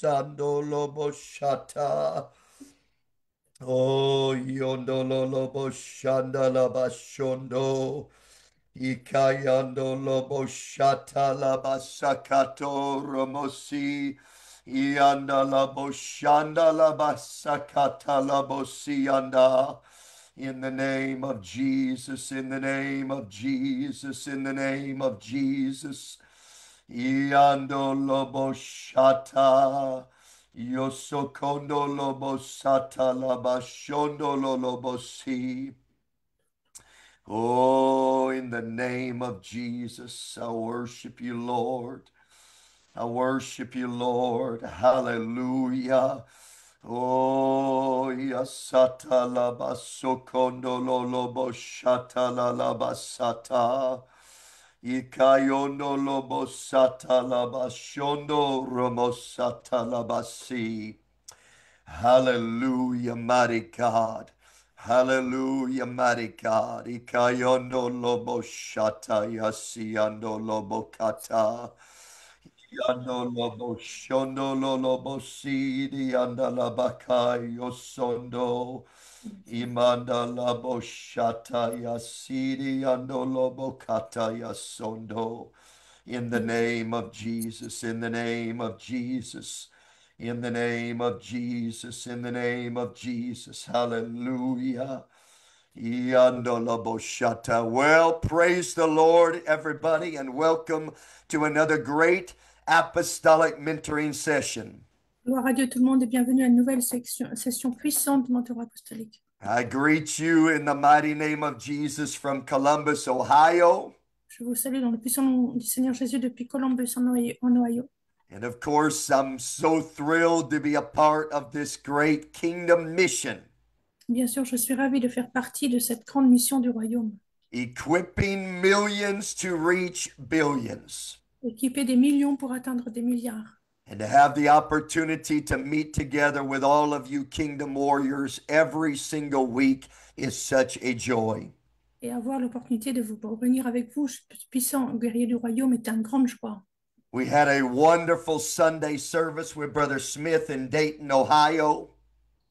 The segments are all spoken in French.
sando lobo shata. Oh, yondo lobo shanda la bashondo. Ikayando lobo shata la basakato romosi. Ianda la boshanda la basakata la bosianda. In the name of Jesus, in the name of Jesus, in the name of Jesus. Iando lobo shata. Yosokondo lobo sata la bashondo lobo si. Oh, in the name of Jesus, I worship you, Lord. I worship you, Lord. Hallelujah. Oh, yasata la basokondo lobo shata la basata. Ikayondo lobo sata la bashondo romosata la basi. Hallelujah, mighty God. Hallelujah, mighty God. Ikayondo lobo shata yasiando lobo kata. Yando lobo shondo lobo sidi anda labakai yosondo. Imanda labo shata yasidi ando lobo kata yasondo. In the name of Jesus, in the name of Jesus. In the name of Jesus, in the name of Jesus. Hallelujah. Well, praise the Lord, everybody, and welcome to another great apostolic mentoring session. Gloire à Dieu tout le monde et bienvenue à une nouvelle session puissante de mentorat apostolique. I greet you in the mighty name of Jesus from Columbus, Ohio. Je vous salue dans le puissant nom du Seigneur Jésus depuis Columbus en Ohio. And of course, I'm so thrilled to be a part of this great kingdom mission. Bien sûr, je suis ravie de faire partie de cette grande mission du royaume. Equipping millions to reach billions. Équiper des millions pour atteindre des milliards. And to have the opportunity to meet together with all of you kingdom warriors every single week is such a joy. Et avoir l'opportunité de vous réunir avec vous, puissants guerriers du royaume, est une grande joie. We had a wonderful Sunday service with Brother Smith in Dayton, Ohio.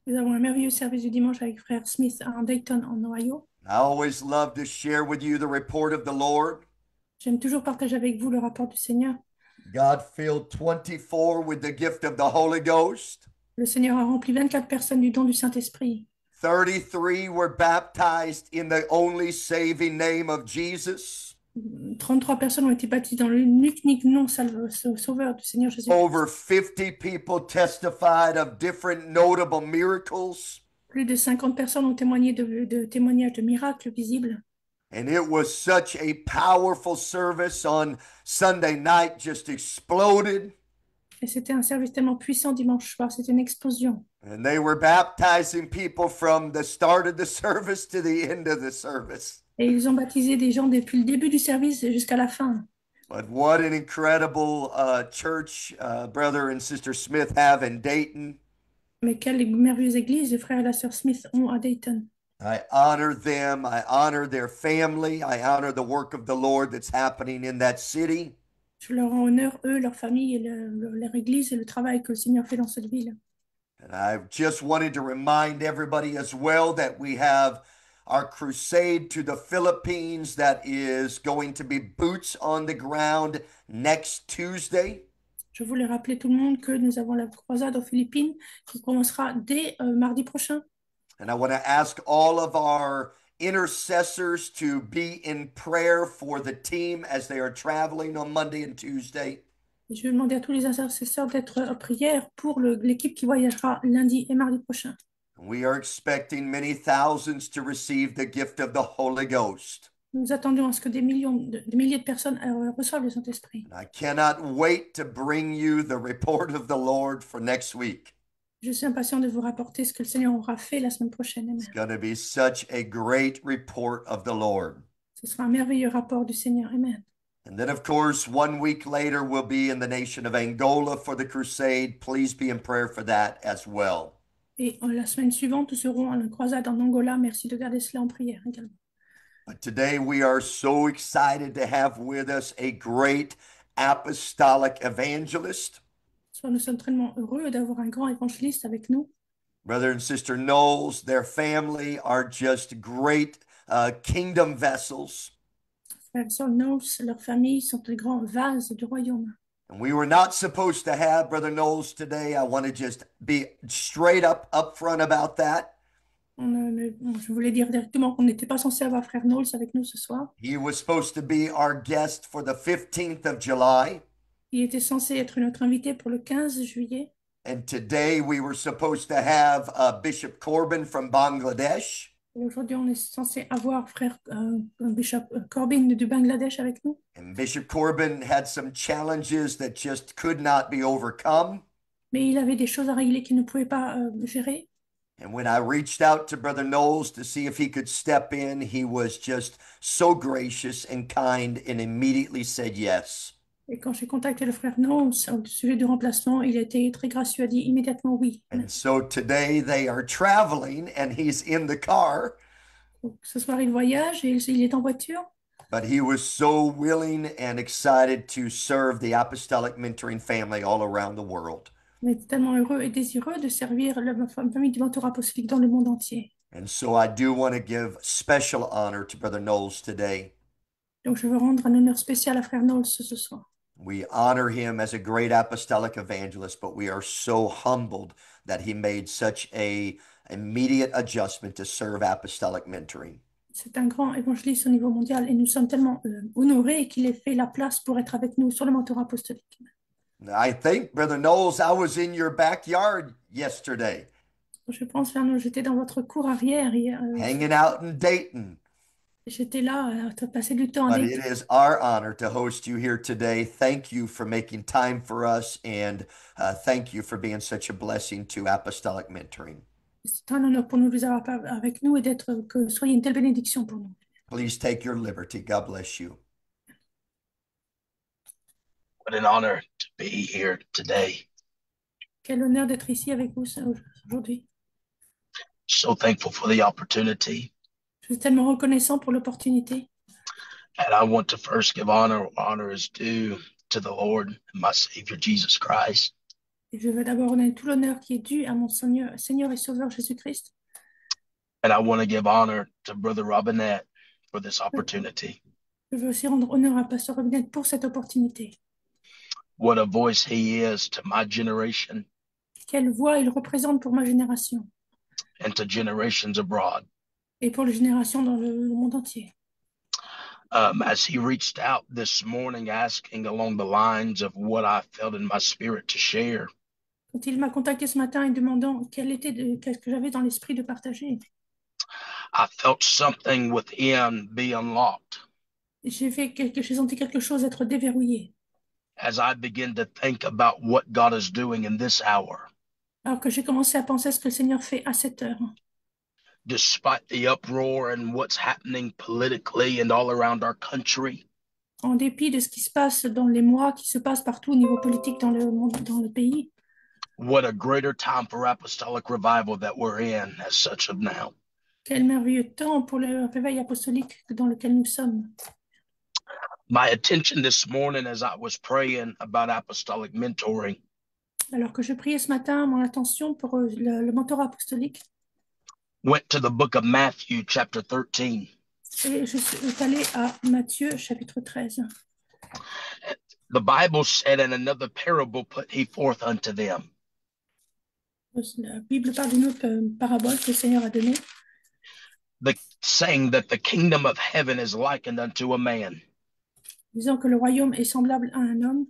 Nous avons un merveilleux service du dimanche avec Frère Smith à Dayton, en Ohio. I always love to share with you the report of the Lord. J'aime toujours partager avec vous le rapport du Seigneur. God filled 24 with the gift of the Holy Ghost. Le Seigneur a rempli 24 personnes du don du Saint-Esprit. 33 were baptized in the only saving name of Jesus. 33 personnes ont été baptisées dans l'unique nom sauveur du Seigneur Jésus. Over 50 people testified of different notable miracles. Plus de 50 personnes ont témoigné de témoignages de miracles visibles. And it was such a powerful service on Sunday night, just exploded. Et c'était un service tellement puissant dimanche soir, c'était une explosion. And they were baptizing people from the start of the service to the end of the service. Et ils ont baptisé des gens depuis le début du service jusqu'à la fin. But what an incredible church Brother and Sister Smith have in Dayton. Mais quelle merveilleuse église les frères et la sœur Smith ont à Dayton. I honor them. I honor their family. I honor the work of the Lord that's happening in that city. Je leur rends honneur, eux, leur famille, et leur église et le travail que le Seigneur fait dans cette ville. And I just wanted to remind everybody as well that we have our crusade to the Philippines that is going to be boots on the ground next Tuesday. Je voulais rappeler tout le monde que nous avons la croisade aux Philippines qui commencera dès mardi prochain. And I want to ask all of our intercessors to be in prayer for the team as they are traveling on Monday and Tuesday. Je vais demander à tous les intercesseurs d'être en prière pour l'équipe qui voyagera lundi et mardi prochain. We are expecting many thousands to receive the gift of the Holy Ghost. Nous attendons à ce que des milliers de personnes reçoivent le Saint-Esprit. And I cannot wait to bring you the report of the Lord for next week. Je suis impatient de vous rapporter ce que le Seigneur aura fait la semaine prochaine. It's going to be such a great report of the Lord. Ce sera un merveilleux rapport du Seigneur. Amen. And then, of course, 1 week later, we'll be in the nation of Angola for the crusade. Please be in prayer for that as well. Et la semaine suivante, nous serons à la croisade en Angola. Merci de garder cela en prière également. But today we are so excited to have with us a great apostolic evangelist. Soit nous sommes tellement heureux d'avoir un grand évangéliste avec nous. Brother and Sister Knowles, their family are just great kingdom vessels. Frère Saul Knowles, leur famille sont de grands vases du royaume. And we were not supposed to have Brother Knowles today. I want to just be straight up front about that. Je voulais dire directement qu'on n'était pas censé avoir Frère Knowles avec nous ce soir. He was supposed to be our guest for the 15th of July. Il était censé être notre invité pour le 15 juillet. And today we were supposed to have Bishop Corbin from Bangladesh. Et aujourd'hui, on est censé avoir Frère Bishop Corbin du Bangladesh avec nous. And Bishop Corbin had some challenges that just could not be overcome. Mais il avait des choses à régler qu'il ne pouvait pas gérer. And when I reached out to Brother Knowles to see if he could step in, he was just so gracious and kind and immediately said yes. Et quand j'ai contacté le Frère Knowles au sujet du remplacement, il a été très gracieux, a dit immédiatement oui. And so today they are traveling and he's in the car, Donc, ce soir, il voyage et il est en voiture. but he was so willing and excited to serve the apostolic mentoring family all around the world. Mais tellement heureux et désireux de servir la famille du mentor apostolique dans le monde entier. And so I do want to give special honor to Brother Knowles today. Donc, je veux rendre un honneur spécial à Frère Knowles ce soir. We honor him as a great apostolic evangelist, but we are so humbled that he made such a immediate adjustment to serve apostolic mentoring. C'est un grand évangéliste au niveau mondial et nous sommes tellement honorés qu'il ait fait la place pour être avec nous sur le mentorat apostolique. I think, Brother Knowles, I was in your backyard yesterday, Je pense, Frère Knowles, j'étais dans votre cour arrière et hanging out in Dayton. j'étais là à passer du temps But avec. it is our honor to host you here today. Thank you for making time for us, and thank you for being such a blessing to apostolic mentoring. C'est un honneur pour nous de vous avoir avec nous et d'être que soyez une telle bénédiction pour nous. Please take your liberty. God bless you. What an honor to be here today. Quel honneur d'être ici avec vous aujourd'hui. So thankful for the opportunity. Je suis tellement reconnaissant pour l'opportunité. And I want to first give honor. Honor is due to the Lord and my Savior, Jesus Christ. Et je veux d'abord donner tout l'honneur qui est dû à mon Seigneur et Sauveur Jésus-Christ. And I want to give honor to Brother Robinette for this opportunity. Je veux aussi rendre honneur à Pasteur Robinette pour cette opportunité. What a voice he is to my generation Quelle voix il représente pour ma génération and to generations abroad. et pour les générations dans le monde entier. As he reached out this morning asking along the lines of what I felt in my spirit to share, Quand il m'a contacté ce matin et demandant qu'est-ce que j'avais dans l'esprit de partager, I felt something within be unlocked j'ai senti quelque chose être déverrouillé. as I begin to think about what God is doing in this hour. Alors que j'ai commencé à penser à ce que le Seigneur fait à cette heure. Despite the uproar and what's happening politically and all around our country, En dépit de ce qui se passe dans les mois, qui se passe partout au niveau politique dans le monde, dans le pays, what a greater time for apostolic revival that we're in as such of now. quel merveilleux temps pour le réveil apostolique dans lequel nous sommes. My attention this morning as I was praying about apostolic mentoring Alors que je priais ce matin, mon attention pour le mentorat apostolique, went to the book of Matthew, chapter 13. et je suis allée à Matthieu, chapitre 13. The Bible said, "In another parable put he forth unto them, La Bible parle d'une autre parabole que le Seigneur a donnée, saying that the kingdom of heaven is likened unto a man disant que le royaume est semblable à un homme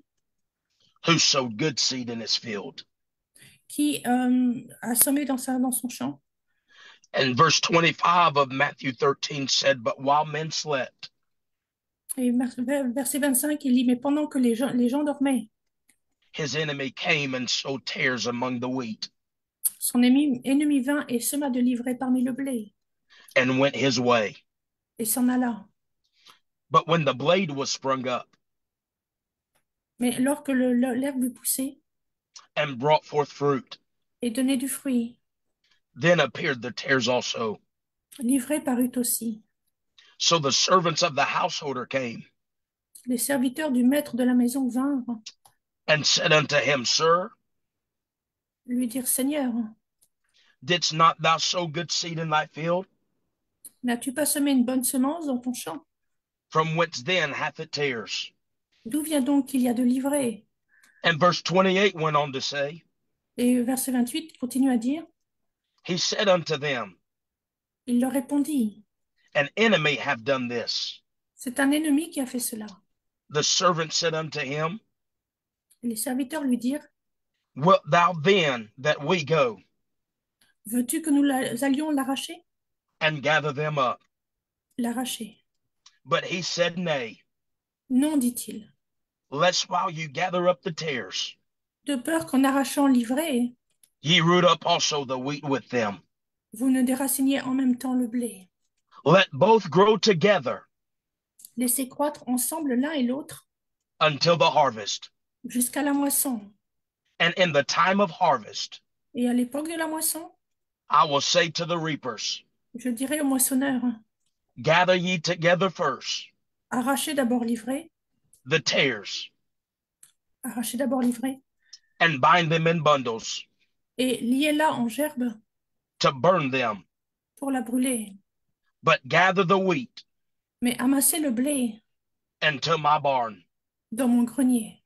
who sowed good seed in his field." qui a semé dans son champ. And verse 25 of Matthew 13 said, "But while men slept, Et verset 25, il dit, mais pendant que les gens dormaient, his enemy came and sowed tares among the wheat son ennemi vint et sema de l'ivraie parmi le blé, and went his way. et s'en alla. But when the blade was sprung up Mais lorsque l'herbe eut poussé and brought forth fruit, et donnait du fruit, then appeared the tares also. l'ivraie parut aussi. So the servants of the householder came Les serviteurs du maître de la maison vinrent and said unto him, Sir, lui dire, Seigneur, didst not thou sow good seed in thy field? n'as-tu pas semé une bonne semence dans ton champ? From whence then hath it tares? D'où vient donc qu'il y a de l'ivraie? And verse 28 went on to say, Et verset 28 continue à dire, he said unto them, il leur répondit, an enemy have done this. c'est un ennemi qui a fait cela. The servant said unto him, Et les serviteurs lui dirent, wilt thou then that we go veux-tu que nous allions l'arracher? and gather them up? L'arracher. But he said, nay, Non, dit-il, lest while you gather up the tares, de peur qu'en arrachant l'ivraie, ye root up also the wheat with them. vous ne déraciniez en même temps le blé. Let both grow together Laissez croître ensemble l'un et l'autre until the harvest. jusqu'à la moisson. And in the time of harvest, Et à l'époque de la moisson, I will say to the reapers, je dirai aux moissonneurs, gather ye together first arrachez d'abord l'ivraie, the tares, arrachez d'abord l'ivraie, and bind them in bundles et liez-la en gerbe to burn them, pour la brûler. but gather the wheat Mais amassez le blé into my barn. dans mon grenier.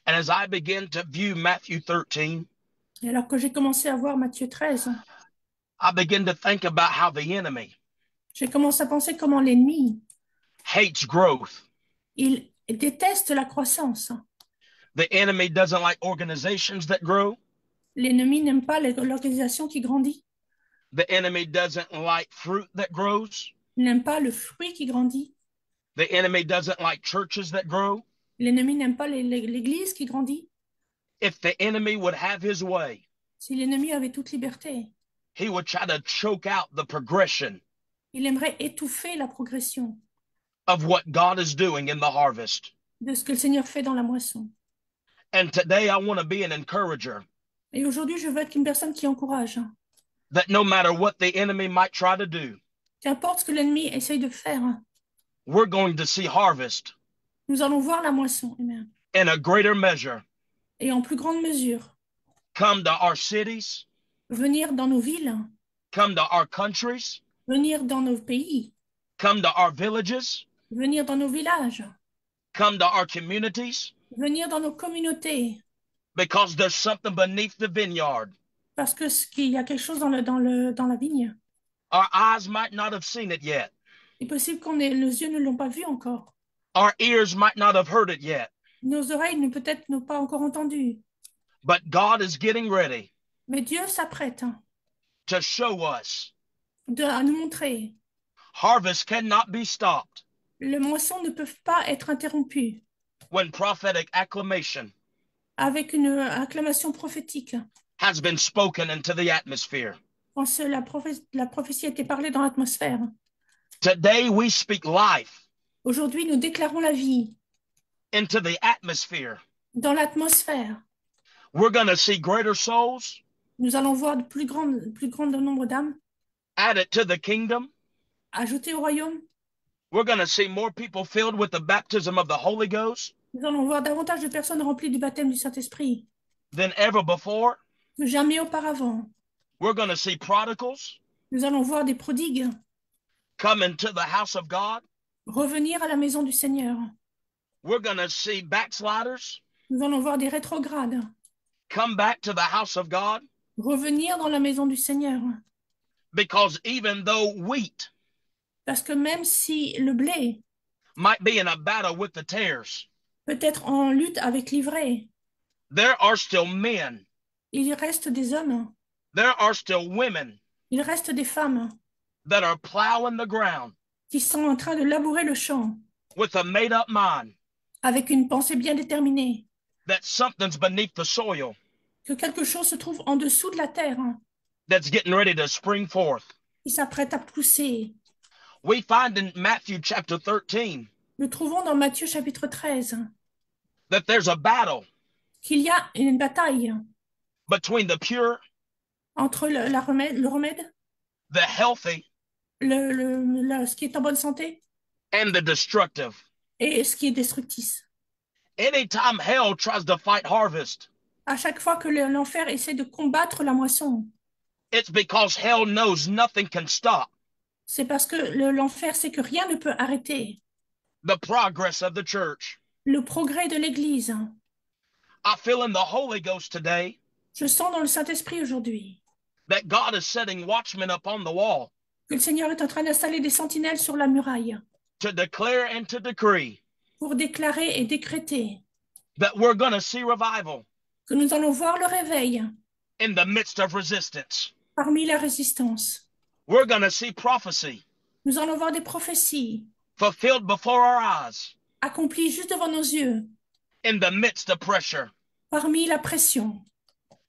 And as I begin to view Matthew 13, Et alors que j'ai commencé à voir Matthieu 13, I begin to think about how the enemy j'ai commencé à penser comment l'ennemi, hates growth. il déteste la croissance. The enemy doesn't like organizations that grow. L'ennemi n'aime pas l'organisation qui grandit. The enemy doesn't like fruit that grows. Il n'aime pas le fruit qui grandit. The enemy doesn't like churches that grow. L'ennemi n'aime pas l'église qui grandit. If the enemy would have his way, Si l'ennemi avait toute liberté, he would try to choke out the progression il aimerait étouffer la progression of what God is doing in the harvest. de ce que le Seigneur fait dans la moisson. And today I want to be an encourager Et aujourd'hui, je veux être une personne qui encourage. that no matter what the enemy might try to do, Qu'importe ce que l'ennemi essaye de faire, we're going to see harvest nous allons voir la moisson, amen. in a greater measure Et en plus grande mesure, come to our cities, venir dans nos villes, come to our countries, venir dans nos pays, come to our villages, venir dans nos villages, come to our communities, venir dans nos communautés, because there's something beneath the vineyard. parce que qu'il y a quelque chose dans la vigne. Our eyes might not have seen it yet. Il est possible nos yeux ne l'ont pas vu encore. Our ears might not have heard it yet. Nos oreilles peut-être n'ont pas encore entendu. But God is getting ready Mais Dieu s'apprête to show us à nous montrer. harvest cannot be stopped Les moissons ne peuvent pas être interrompues when prophetic acclamation avec une acclamation prophétique. has been spoken into the atmosphere. Quand la prophétie a été parlée dans l'atmosphère. Today we speak life Aujourd'hui, nous déclarons la vie into the atmosphere. dans l'atmosphère. We're going to see greater souls Nous allons voir de plus grand nombre d'âmes added to the kingdom. ajoutées au royaume. We're going to see more people filled with the baptism of the Holy Ghost Nous allons voir davantage de personnes remplies du baptême du Saint-Esprit than ever before. que jamais auparavant. We're going to see prodigals Nous allons voir des prodigues come into the house of God. revenir à la maison du Seigneur. We're going to see backsliders Nous allons voir des rétrogrades come back to the house of God, revenir dans la maison du Seigneur. because even though wheat Parce que même si le blé might be in a battle with the tares, peut être en lutte avec l'ivraie, there are still men, il reste des hommes, there are still women il reste des femmes that are plowing the ground qui sont en train de labourer le champ with a made-up mind avec une pensée bien déterminée, that something's beneath the soil que quelque chose se trouve en dessous de la terre, that's getting ready to spring forth. qui s'apprête à pousser. We find in Matthew chapter 13 Nous trouvons dans Matthieu chapitre 13 that there's a battle qu'il y a une bataille between the pure, entre le remède, the healthy, ce qui est en bonne santé and the destructive. et ce qui est destructif. Anytime hell tries to fight harvest, À chaque fois que l'enfer essaie de combattre la moisson, It's because hell knows nothing can stop c'est parce que l'enfer sait que rien ne peut arrêter the progress of the church. le progrès de l'Église. I feel in the Holy Ghost today Je sens dans le Saint-Esprit aujourd'hui that God is setting watchmen up on the wall que le Seigneur est en train d'installer des sentinelles sur la muraille to declare and to decree pour déclarer et décréter that we're going to see revival que nous allons voir le réveil in the midst of resistance. parmi la résistance. We're going to see prophecy Nous allons voir des prophéties fulfilled before our eyes accomplies juste devant nos yeux in the midst of pressure. parmi la pression.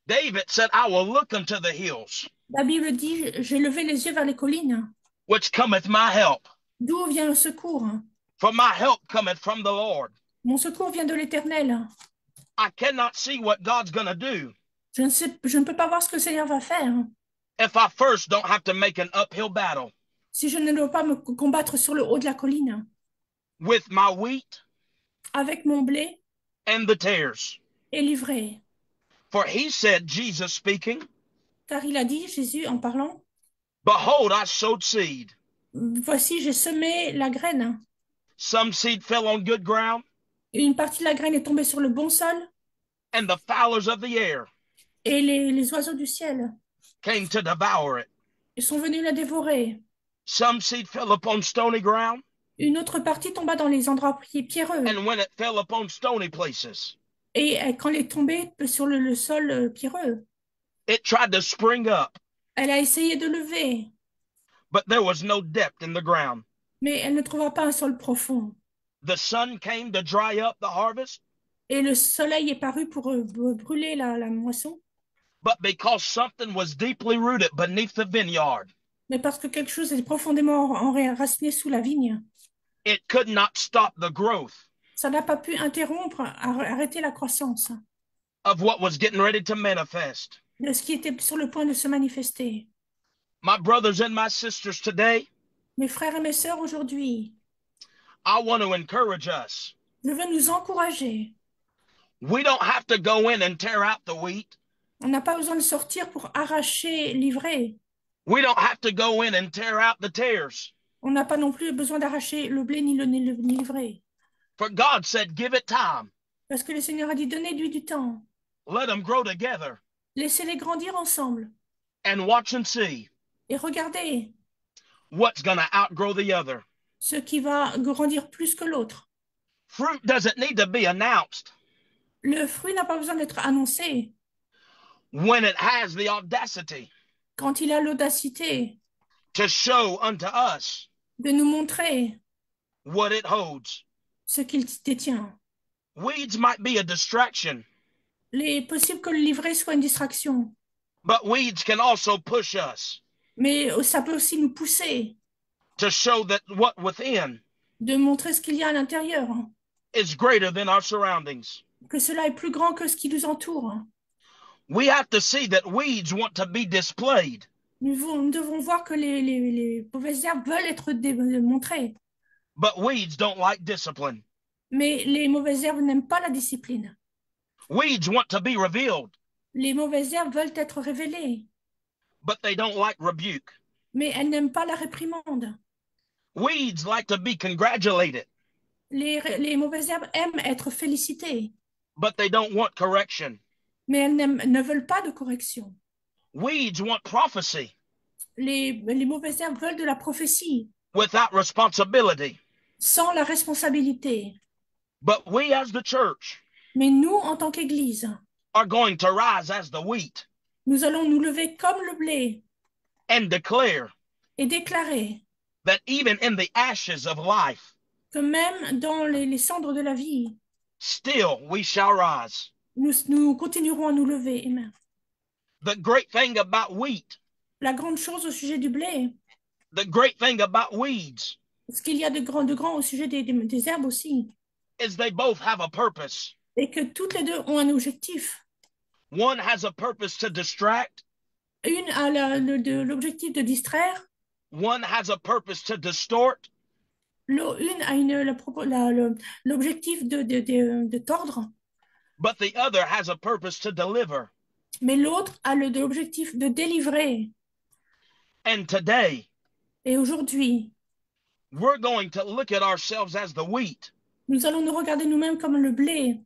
David said, I will look unto the hills, La Bible dit, j'ai levé les yeux vers les collines. which cometh my help. D'où vient le secours? For my help cometh from the Lord. Mon secours vient de l'Éternel. I cannot see what God's going to do Je ne peux pas voir ce que le Seigneur va faire if I first don't have to make an uphill battle si je ne dois pas me combattre sur le haut de la colline with my wheat avec mon blé and the tares. et l'ivraie. For he said, Jesus speaking, Car il a dit, Jésus, en parlant, behold, I sowed seed. voici, j'ai semé la graine. Some seed fell on good ground, Une partie de la graine est tombée sur le bon sol and the fowlers of the air et les oiseaux du ciel came to devour it. ils sont venus la dévorer. Some seed fell upon stony ground, Une autre partie tomba dans les endroits pierreux. and when it fell upon stony places, Et quand elle est tombée sur le sol pierreux, it tried to spring up, elle a essayé de lever, but there was no depth in the ground. mais elle ne trouva pas un sol profond. The sun came to dry up the harvest, Et le soleil est paru pour brûler la moisson. but because something was deeply rooted beneath the vineyard, Mais parce que quelque chose est profondément enraciné sous la vigne, it could not stop the growth ça n'a pas pu interrompre, arrêter la croissance of what was getting ready to manifest. de ce qui était sur le point de se manifester. My brothers and my sisters, today, Mes frères et mes sœurs, aujourd'hui, I want to encourage us. je veux nous encourager. We don't have to go in and tear out the wheat. On n'a pas besoin de sortir pour arracher l'ivraie. We don't have to go in and tear out the tares. On n'a pas non plus besoin d'arracher le blé ni l'ivraie. For God said, give it time. Parce que le Seigneur a dit, donnez-lui du temps. Let them grow together Laissez-les grandir ensemble. and watch and see Et regardez what's going to outgrow the other. ce qui va grandir plus que l'autre. Fruit doesn't need to be announced Le fruit n'a pas besoin d'être annoncé when it has the audacity quand il a l'audacité to show unto us de nous montrer what it holds. ce qu'il détient. Weeds might be a distraction, Il est possible que le livret soit une distraction, but weeds can also push us mais ça peut aussi nous pousser to show that what within de montrer ce qu'il y a à l'intérieur, is greater than our surroundings. que cela est plus grand que ce qui nous entoure. We have to see that weeds want to be displayed, Nous devons voir que les mauvaises herbes veulent être montrées, but weeds don't like discipline. mais les mauvaises herbes n'aiment pas la discipline. Weeds want to be revealed, Les mauvaises herbes veulent être révélées, but they don't like rebuke. mais elles n'aiment pas la réprimande. Weeds like to be congratulated, Les mauvaises herbes aiment être félicitées, but they don't want correction. mais elles ne veulent pas de correction. Weeds want prophecy Les mauvaises herbes veulent de la prophétie, without responsibility. sans la responsabilité. But we as the church Mais nous, en tant qu'Église, are going to rise as the wheat nous allons nous lever comme le blé and declare et déclarer that even in the ashes of life, que même dans les cendres de la vie, still we shall rise. nous continuerons à nous lever. Amen. The great thing about wheat, La grande chose au sujet du blé, the great thing about weeds, ce qu'il y a de grand au sujet des herbes aussi, is they both have a purpose. et que toutes les deux ont un objectif. One has a purpose to distract, Une a l'objectif de distraire, one has a purpose to distort, une a l'objectif de tordre, but the other has a purpose to deliver. Mais l'autre a l'objectif de délivrer. And today, Et aujourd'hui, we're going to look at ourselves as the wheat nous allons nous regarder nous-mêmes comme le blé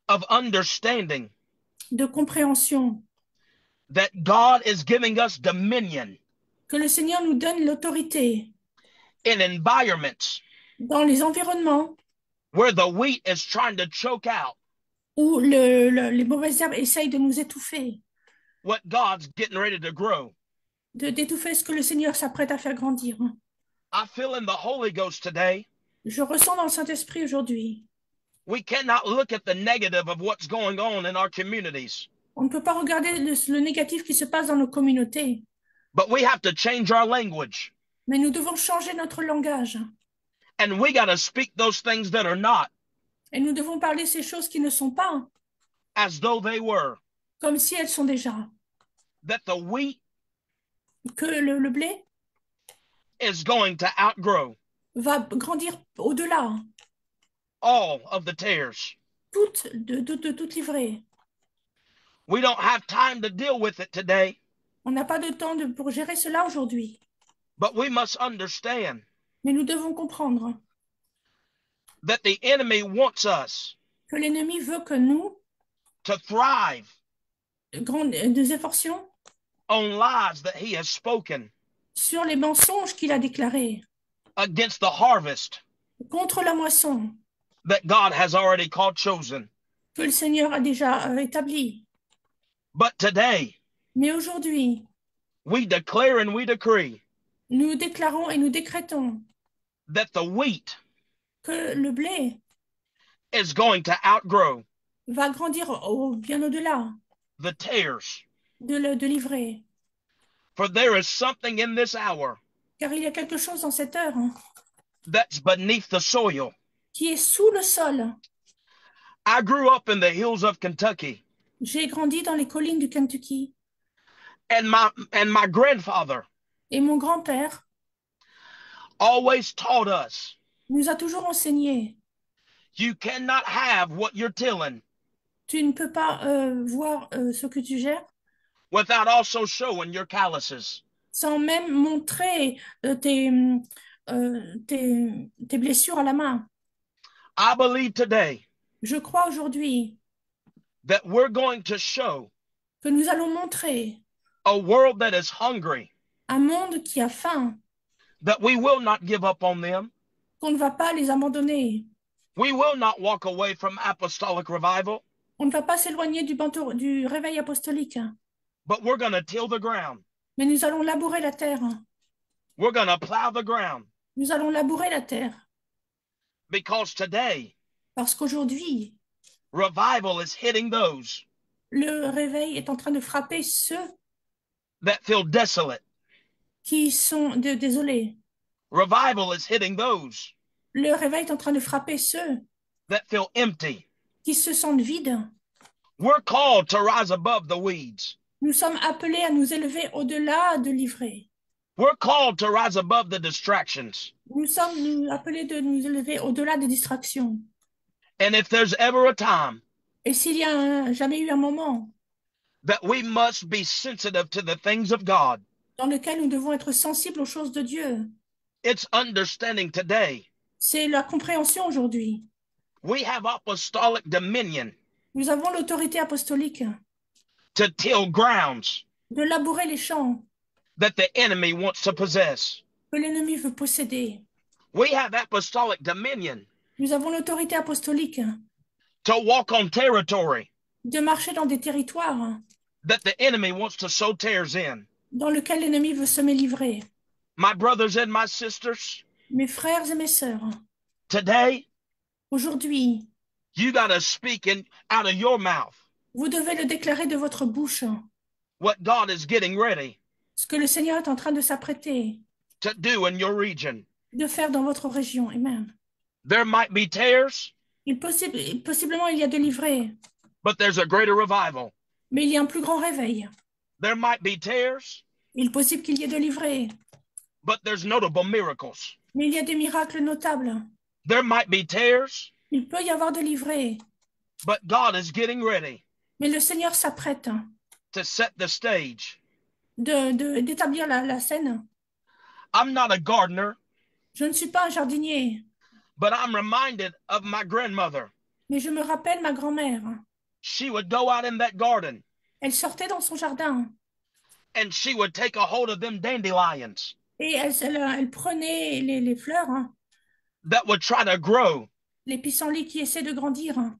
of understanding de compréhension, that God is giving us dominion que le Seigneur nous donne l'autorité in environments dans les environnements where the wheat is trying to choke out où les mauvaises herbes essayent de nous étouffer, what God's getting ready to grow. d'étouffer ce que le Seigneur s'apprête à faire grandir. I feel in the Holy Ghost today, Je ressens dans le Saint-Esprit aujourd'hui, we cannot look at the negative of what's going on in our communities, on ne peut pas regarder le négatif qui se passe dans nos communautés, but we have to change our language. mais nous devons changer notre langage. And we got to speak those things that are not Et nous devons parler ces choses qui ne sont pas, as though they were. comme si elles sont déjà. That the wheat Que le blé is going to outgrow va grandir au-delà, all of the tares. toute livrée. We don't have time to deal with it today, On n'a pas de temps pour gérer cela aujourd'hui, but we must understand mais nous devons comprendre that the enemy wants us que l'ennemi veut que nous to thrive nous efforcions on lies that he has spoken sur les mensonges qu'il a déclarés against the harvest contre la moisson that God has already called chosen. que le Seigneur a déjà établie. But today, Mais aujourd'hui, we declare and we decree nous déclarons et nous décrétons that the wheat que le blé is going to outgrow va grandir bien au-delà the tares. de l'ivraie. For there is something in this hour Car il y a quelque chose dans cette heure that's beneath the soil. qui est sous le sol. I grew up in the hills of Kentucky, J'ai grandi dans les collines du Kentucky and my grandfather et mon grand-père always taught us nous a toujours enseigné. you cannot have what you're tilling Tu ne peux pas voir ce que tu gères without also showing your calluses. sans même montrer tes blessures à la main. I believe today Je crois aujourd'hui that we're going to show que nous allons montrer a world that is hungry, un monde qui a faim, that we will not give up on them. qu'on ne va pas les abandonner. We will not walk away from apostolic revival, On ne va pas s'éloigner du réveil apostolique, but we're going to till the ground. mais nous allons labourer la terre. We're going to plow the ground, Nous allons labourer la terre. because today Parce qu'aujourd'hui, revival is hitting those le réveil est en train de frapper ceux that feel desolate. qui sont désolés. Revival is hitting those Le réveil est en train de frapper ceux that feel empty. qui se sentent vides. We're called to rise above the weeds. Nous sommes appelés à nous élever au-delà de l'ivraie. We're called to rise above the distractions. Nous sommes appelés de nous élever au-delà des distractions. And if there's ever a time Et s'il y a jamais eu un moment that we must be sensitive to the things of God, dans lequel nous devons être sensibles aux choses de Dieu, it's understanding today c'est la compréhension aujourd'hui. we have apostolic dominion Nous avons l'autorité apostolique to till grounds de labourer les champs that the enemy wants to possess. que l'ennemi veut posséder. We have apostolic dominion Nous avons l'autorité apostolique to walk on territory de marcher dans des territoires that the enemy wants to sow tares in. dans lesquels l'ennemi veut semer l'ivraie. My brothers and my sisters, Mes frères et mes sœurs, today aujourd'hui, you got to speak out of your mouth vous devez le déclarer de votre bouche, what God is getting ready ce que le Seigneur est en train de s'apprêter to do in your region. de faire dans votre région. Amen. There might be tares, Possiblement, il y a de l'ivraie, but there's a greater revival. mais il y a un plus grand réveil. There might be tares, Il est possible qu'il y ait de l'ivraie, but there's notable miracles. mais il y a des miracles notables. There might be tares, Il peut y avoir de l'ivraie, But God is getting ready Mais le Seigneur s'apprête to set the stage. d'établir la scène. I'm not a gardener, Je ne suis pas un jardinier, but I'm reminded of my grandmother. mais je me rappelle ma grand-mère. She would go out in that garden Elle sortait dans son jardin and she would take a hold of them dandelions et elle prenait les fleurs, hein, that would try to grow les pissenlits qui essaient de grandir, hein,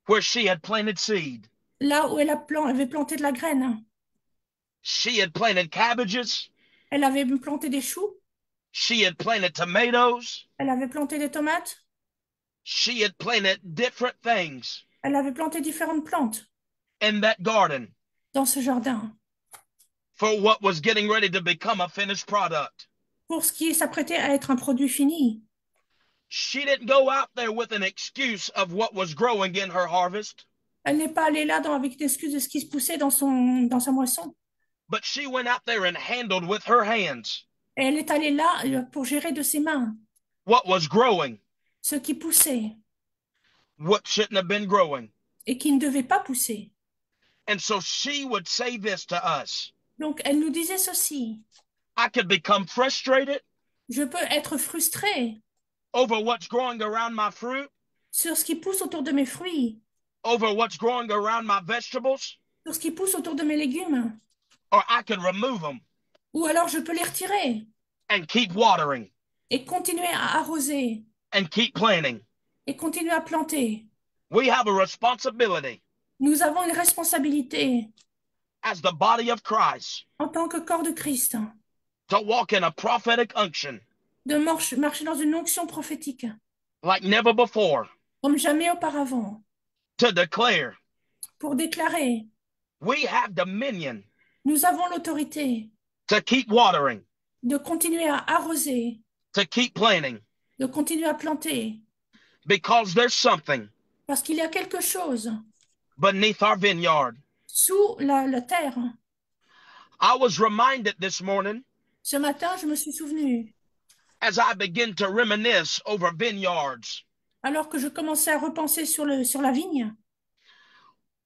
where she had planted seed. là où avait planté de la graine. Hein. She had planted cabbages. Elle avait planté des choux, She had planted tomatoes. elle avait planté des tomates, She had planted different things elle avait planté différentes plantes in that garden dans ce jardin for what was getting ready to become a finished product. pour ce qui s'apprêtait à être un produit fini. She didn't go out there with an excuse of what was growing in her harvest, Elle n'est pas allée là avec l'excuse de ce qui se poussait dans sa moisson. but she went out there and handled with her hands Et elle est allée là pour gérer de ses mains what was growing, ce qui poussait what shouldn't have been growing. et qui ne devait pas pousser. And so she would say this to us. Donc, elle nous disait ceci. I could become frustrated Je peux être frustrée over what's growing around my fruit, sur ce qui pousse autour de mes fruits, over what's growing around my vegetables, sur ce qui pousse autour de mes légumes. or I could remove them Ou alors, je peux les retirer and keep watering et continuer à arroser and keep planting. et continuer à planter. We have a responsibility Nous avons une responsabilité as the body of Christ en tant que corps de Christ to walk in a prophetic unction de marcher dans une onction prophétique like never before, comme jamais auparavant to declare pour déclarer we have dominion nous avons l'autorité to keep watering, de continuer à arroser, to keep planting, de continuer à planter because there's something parce qu'il y a quelque chose beneath our vineyard. sous la terre. I was reminded this morning Ce matin, je me suis souvenu, as I begin to reminisce over vineyards, alors que je commençais à repenser sur la vigne,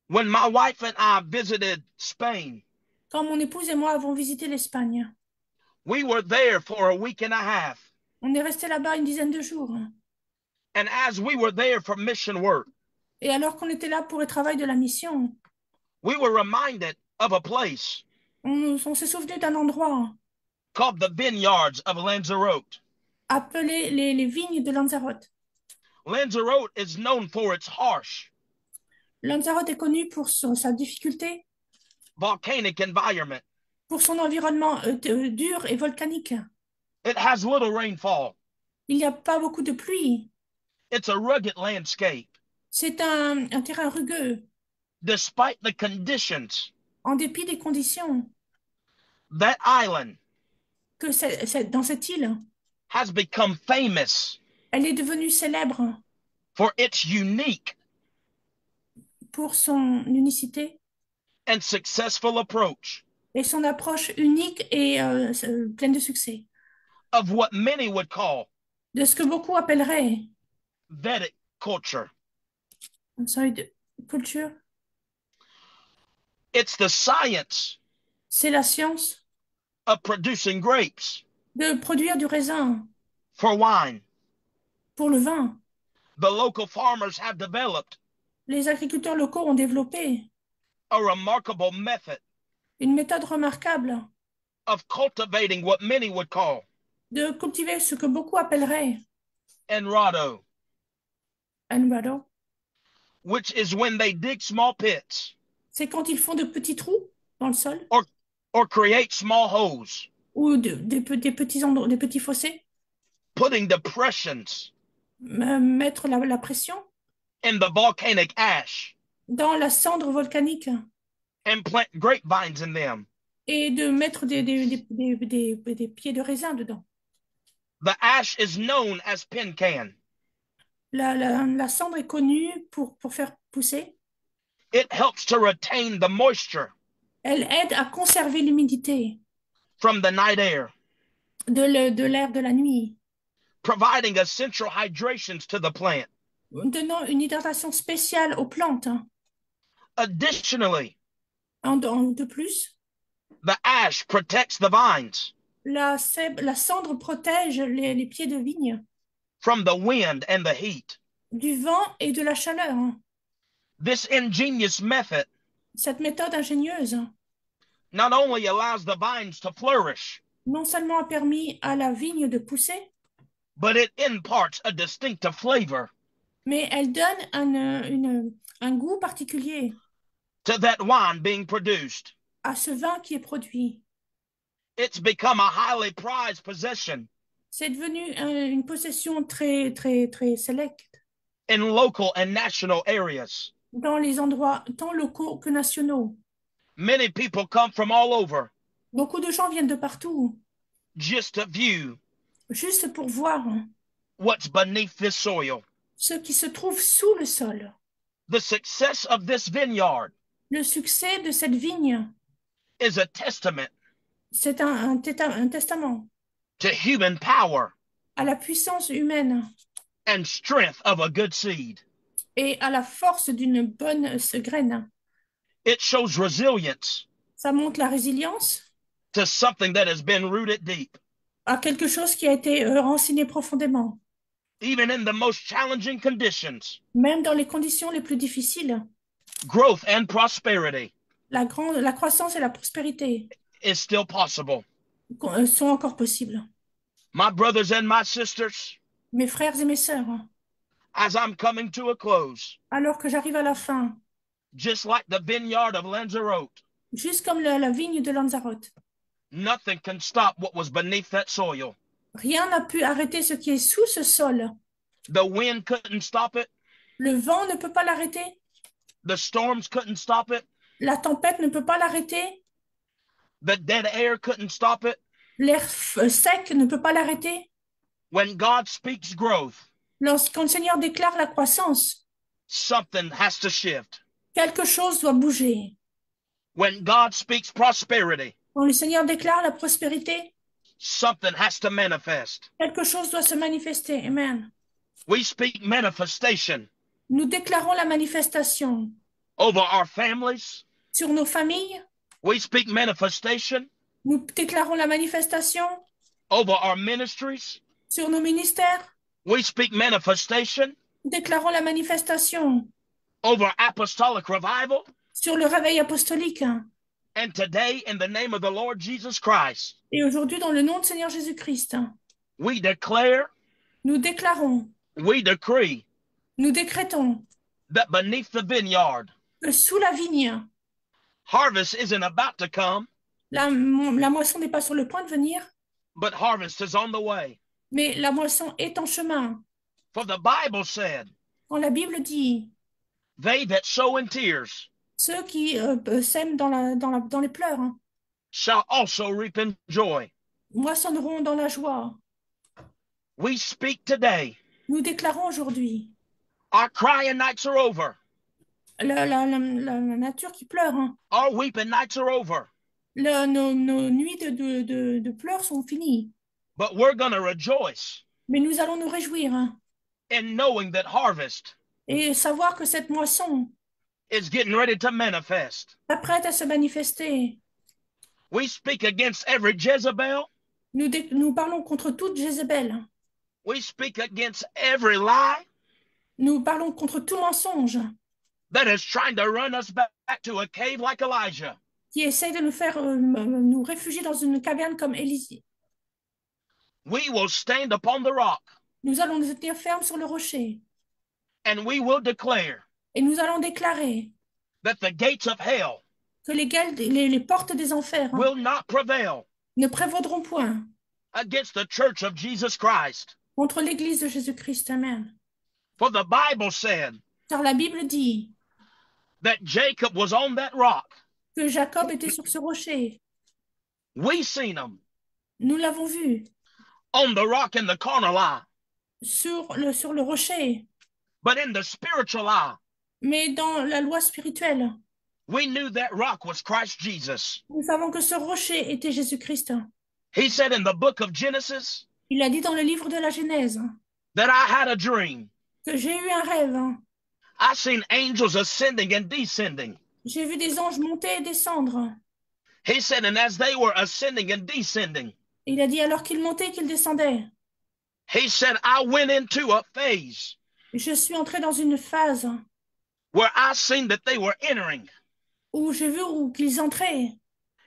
when my wife and I visited Spain. quand mon épouse et moi avons visité l'Espagne. We were there for a week and a half. On est resté là-bas une dizaine de jours. And as we were there for mission work, Et alors qu'on était là pour le travail de la mission, we were reminded of a place on s'est souvenu d'un endroit called the Vineyards of Lanzarote. appelé les vignes de Lanzarote. Lanzarote is known for its harsh, Lanzarote est connu pour sa difficulté, volcanic environment. pour son environnement dur et volcanique. It has little rainfall. Il n'y a pas beaucoup de pluie. It's a rugged landscape. C'est un terrain rugueux. Despite the conditions, En dépit des conditions, that island que dans cette île, has become famous elle est devenue célèbre for its unique pour son unicité and successful approach et son approche unique et pleine de succès. of what many would call De ce que beaucoup appelleraient, Vedic culture. I'm sorry, de culture, It's the science c'est la science of producing grapes de produire du raisin for wine. pour le vin. The local farmers have developed Les agriculteurs locaux ont développé a remarkable method une méthode remarquable of cultivating what many would call de cultiver ce que beaucoup appelleraient enrado, enrado. which is when they dig small pits C'est quand ils font de petits trous dans le sol or create small holes, ou des petits fossés, putting depressions mettre la pression in the volcanic ash dans la cendre volcanique and plant grapevines in them. et de mettre des pieds de raisin dedans. The ash is known as pincan. La cendre est connue pour faire pousser. It helps to retain the moisture Elle aide à conserver l'humidité from the night air, de l'air de la nuit, providing essential hydrations to the plant. donnant une hydratation spéciale aux plantes. Additionally, De plus, the ash protects the vines la cendre protège les pieds de vigne from the wind and the heat. du vent et de la chaleur. This ingenious method Cette méthode ingénieuse not only allows the vines to flourish, non seulement a permis à la vigne de pousser, but it imparts a distinctive flavor mais elle donne un goût particulier to that wine being produced. à ce vin qui est produit. It's become a highly prized possession C'est devenu une possession très, très, très sélecte in local and national areas. dans les endroits tant locaux que nationaux. Many people come from all over Beaucoup de gens viennent de partout, just to view juste pour voir what's beneath this soil. ce qui se trouve sous le sol. The success of this vineyard Le succès de cette vigne, is a testament c'est un testament to human power à la puissance humaine and strength of a good seed. et à la force d'une bonne graine. It shows resilience Ça montre la résilience to something that has been rooted deep. à quelque chose qui a été renseigné profondément. Even in the most challenging conditions, Même dans les conditions les plus difficiles, growth and prosperity la croissance et la prospérité is still possible. sont encore possibles. My brothers and my sisters, Mes frères et mes sœurs, as I'm coming to a close, alors que j'arrive à la fin, just like the vineyard of Lanzarote, juste comme la vigne de Lanzarote, nothing can stop what was beneath that soil. rien n'a pu arrêter ce qui est sous ce sol. The wind couldn't stop it. Le vent ne peut pas l'arrêter, The storms couldn't stop it. la tempête ne peut pas l'arrêter, The dead air couldn't stop it. l'air sec ne peut pas l'arrêter. When God speaks growth, Quand le Seigneur déclare la croissance, something has to shift. quelque chose doit bouger. When God speaks prosperity, Quand le Seigneur déclare la prospérité, something has to manifest. quelque chose doit se manifester. Amen. We speak manifestation Nous déclarons la manifestation over our families. sur nos familles. We speak manifestation Nous déclarons la manifestation over our ministries. sur nos ministères. We speak manifestation Nous déclarons la manifestation over apostolic revival. sur le réveil apostolique. And today, in the name of the Lord Jesus Christ, Et aujourd'hui, dans le nom de Seigneur Jésus-Christ, we declare, nous déclarons, we decree nous décrétons that beneath the vineyard, que sous la vigne, harvest isn't about to come, la moisson n'est pas sur le point de venir, but harvest is on the way. mais la moisson est en chemin. For the Bible said, Quand la Bible dit, they that sow in tears ceux qui sèment dans les pleurs, shall also reap in joy. moissonneront dans la joie. We speak today. Nous déclarons aujourd'hui, Our crying nights are over. la nature qui pleure, Our weeping nights are over. nos nuits de pleurs sont finies. But we're going to rejoice Mais nous allons nous réjouir in knowing that harvest et savoir que cette moisson is getting ready to manifest. s'apprête à se manifester. We speak against every Jezebel. Nous parlons contre toute Jézabel. We speak against every lie Nous parlons contre tout mensonge that is trying to run us back to a cave like Elijah. qui essaie de nous faire nous réfugier dans une caverne comme Élisée. We will stand upon the rock Nous allons nous tenir fermes sur le rocher and we will declare et nous allons déclarer that the gates of hell que les portes des enfers will not prevail ne prévaudront point against the church of Jesus Christ. contre l'Église de Jésus-Christ. Amen. For the Bible said Car la Bible dit that Jacob was on that rock. que Jacob était sur ce rocher. We seen him Nous l'avons vu on the rock in the carnal eye, sur le rocher. but in the spiritual eye, Mais dans la loi spirituelle, we knew that rock was Christ Jesus. nous savons que ce rocher était Jésus-Christ. He said in the book of Genesis Il a dit dans le livre de la Genèse that I had a dream que j'ai eu un rêve. I seen angels ascending and descending. J'ai vu des anges monter et descendre. He said, and as they were ascending and descending, Il a dit alors qu'ils montaient et qu'ils descendaient. he said, I went into a phase Je suis entré dans une phase where I seen that they were entering où j'ai vu où qu'ils entraient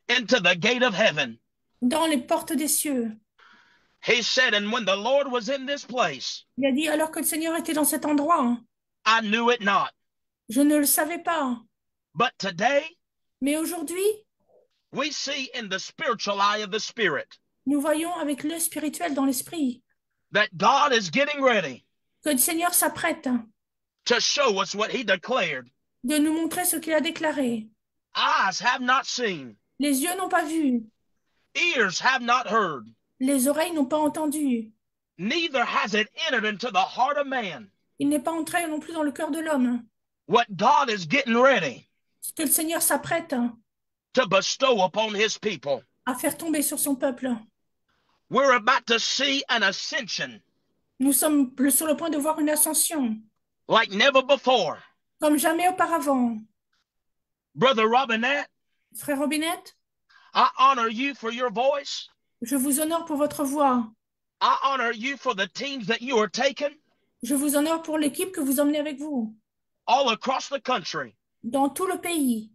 into the gate of heaven. dans les portes des cieux. He said, and when the Lord was in this place, Il a dit alors que le Seigneur était dans cet endroit, I knew it not. je ne le savais pas. But today, Mais aujourd'hui, we see in the spiritual eye of the Spirit nous voyons avec l'œil spirituel dans l'esprit that God is getting ready que le Seigneur s'apprête to show us what he declared. de nous montrer ce qu'il a déclaré. Eyes have not seen, Les yeux n'ont pas vu, ears have not heard, les oreilles n'ont pas entendu. neither has it entered into the heart of man Il n'est pas entré non plus dans le cœur de l'homme. what God is getting ready Ce que le Seigneur s'apprête to bestow upon his people. à faire tomber sur son peuple. We're about to see an ascension Nous sommes sur le point de voir une ascension, like never before. comme jamais auparavant. Brother Robinette, Frère Robinette, I honor you for your voice. je vous honore pour votre voix. I honor you for the teams that you are taking Je vous honore pour l'équipe que vous emmenez avec vous, all across the country. dans tout le pays.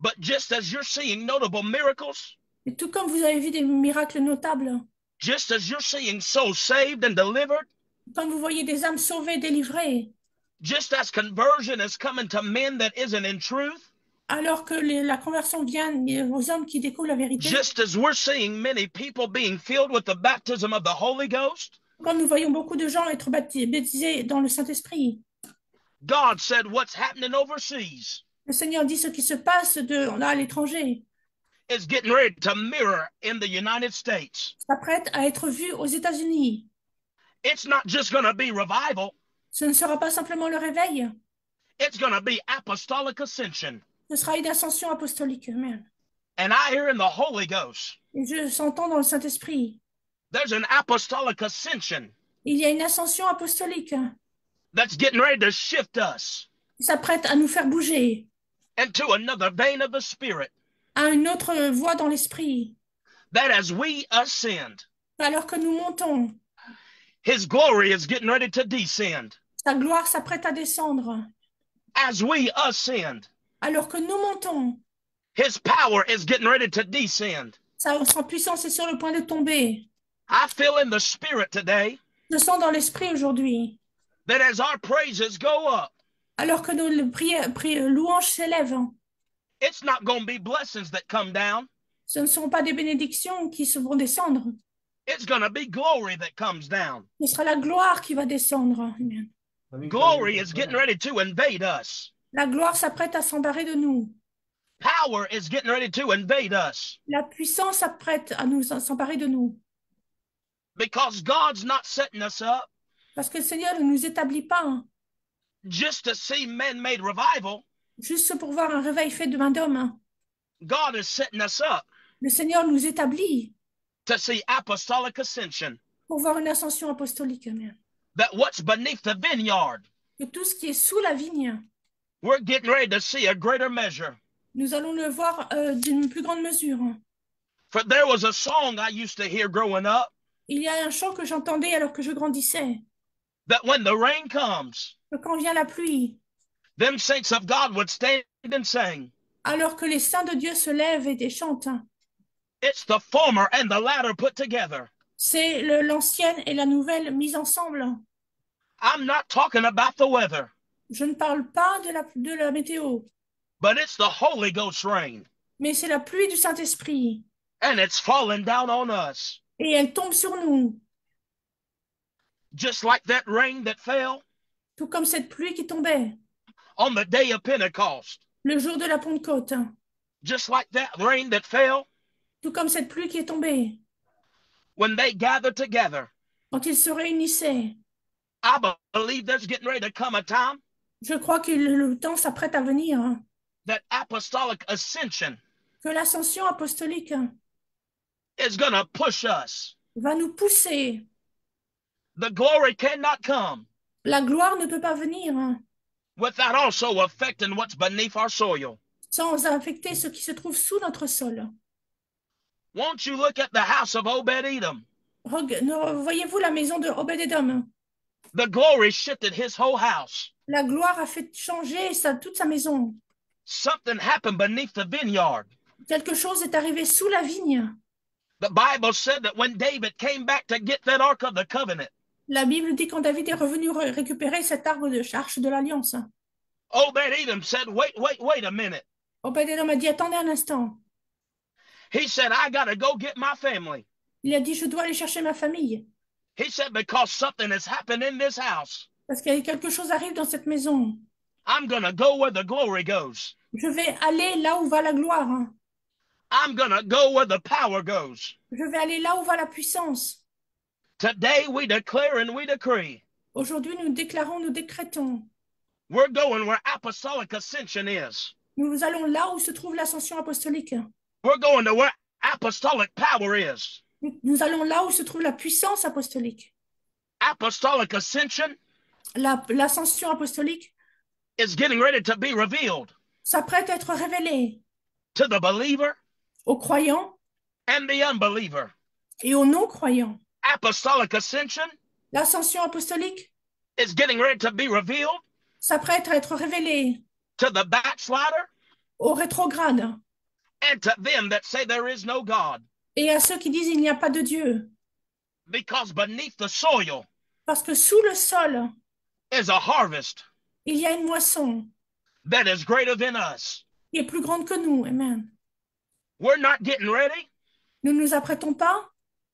But just as you're seeing notable miracles, Et tout comme vous avez vu des miracles notables, just as you're seeing souls saved and delivered, comme vous voyez des âmes sauvées, délivrées, just as conversion is coming to men that isn't in truth, alors que la conversion vient aux hommes qui découvrent la vérité, just as we're seeing many people being filled with the baptism of the Holy Ghost, comme nous voyons beaucoup de gens être baptisés dans le Saint-Esprit, God said what's happening overseas le Seigneur dit ce qui se passe là à l'étranger is getting ready to mirror in the United States. s'apprête à être vu aux États-Unis. It's not just going to be revival, Ce ne sera pas simplement le réveil, it's going to be apostolic ascension. ce sera une ascension apostolique. Amen. And I hear in the Holy Ghost, Et je s'entends dans le Saint-Esprit. there's an apostolic ascension Il y a une ascension apostolique that's getting ready to shift us qui s'apprête à nous faire bouger into another vein of the Spirit, à une autre voie dans l'esprit. that as we ascend, Alors que nous montons, his glory is getting ready to descend. sa gloire s'apprête à descendre. As we ascend, Alors que nous montons, his power is getting ready to descend. sa puissance est sur le point de tomber. I feel in the Spirit today Je sens dans l'esprit aujourd'hui, that as our praises go up, alors que nos louanges s'élèvent, it's not going to be blessings that come down. ce ne seront pas des bénédictions qui se vont descendre. It's going to be glory that comes down. Ce sera la gloire qui va descendre. Amen. Glory is getting ready to invade us. La gloire s'apprête à s'emparer de nous. Power is getting ready to invade us. La puissance s'apprête à s'emparer de nous. Because God's not setting us up Parce que le Seigneur ne nous établit pas just to see man-made revival. juste pour voir un réveil fait de main d'homme. God is setting us up Le Seigneur nous établit to see apostolic ascension. pour voir une ascension apostolique. Amen. That what's beneath the vineyard, Que tout ce qui est sous la vigne, we're getting ready to see a greater measure. nous allons le voir d'une plus grande mesure. For there was a song I used to hear growing up Il y a un chant que j'entendais alors que je grandissais. that when the rain comes, Que quand vient la pluie, them saints of God would stand and sing. alors que les saints de Dieu se lèvent et chantent, It's the former and the latter put together. c'est l'ancienne et la nouvelle mise ensemble. I'm not talking about the weather, Je ne parle pas de la météo, but it's the Holy Ghost rain, mais c'est la pluie du Saint-Esprit. and it's falling down on us. Et elle tombe sur nous, Just like that rain that fell tout comme cette pluie qui tombait on the day of Pentecost. le jour de la Pentecôte, Just like that rain that fell tout comme cette pluie qui est tombée when they gathered together. quand ils se réunissaient. I believe there's getting ready to come a time Je crois que le temps s'apprête à venir, that apostolic ascension que l'ascension apostolique is going to push us. va nous pousser. The glory cannot come La gloire ne peut pas venir without also affecting what's beneath our soil. sans affecter ce qui se trouve sous notre sol. Won't you look at the house of Obed-Edom? Voyez-vous la maison de Obed-Edom? The glory shifted his whole house. La gloire a fait changer toute sa maison. Something happened beneath the vineyard. Quelque chose est arrivé sous la vigne. The Bible said that when David came back to get that Ark of the Covenant, La Bible dit quand David est revenu récupérer cet arbre de arche de l'Alliance. Obed-Edom said, wait a minute. Obed-Edom a dit, attendez un instant. He said, I got to go get my family. Il a dit, je dois aller chercher ma famille. He said, because something has happened in this house. Parce que quelque chose arrive dans cette maison. I'm going to go where the glory goes. Je vais aller là où va la gloire. I'm going to go where the power goes. Je vais aller là où va la puissance. Today we declare and we decree. Aujourd'hui, nous déclarons, nous décrétons. We're going where apostolic ascension is. Nous allons là où se trouve l'ascension apostolique. We're going to where apostolic power is. Nous allons là où se trouve la puissance apostolique. Apostolic ascension L'ascension apostolique is getting ready to be revealed s'apprête à être révélée to the believer aux croyants and the unbeliever. et aux non-croyants. Apostolic ascension L'ascension apostolique is getting ready to be revealed s'apprête à être révélée to the backslider aux rétrogrades and to them that say there is no God. et à ceux qui disent il n'y a pas de Dieu. Because beneath the soil Parce que sous le sol, is a harvest il y a une moisson that is greater than us. qui est plus grande que nous. Amen. We're not getting ready Nous ne nous apprêtons pas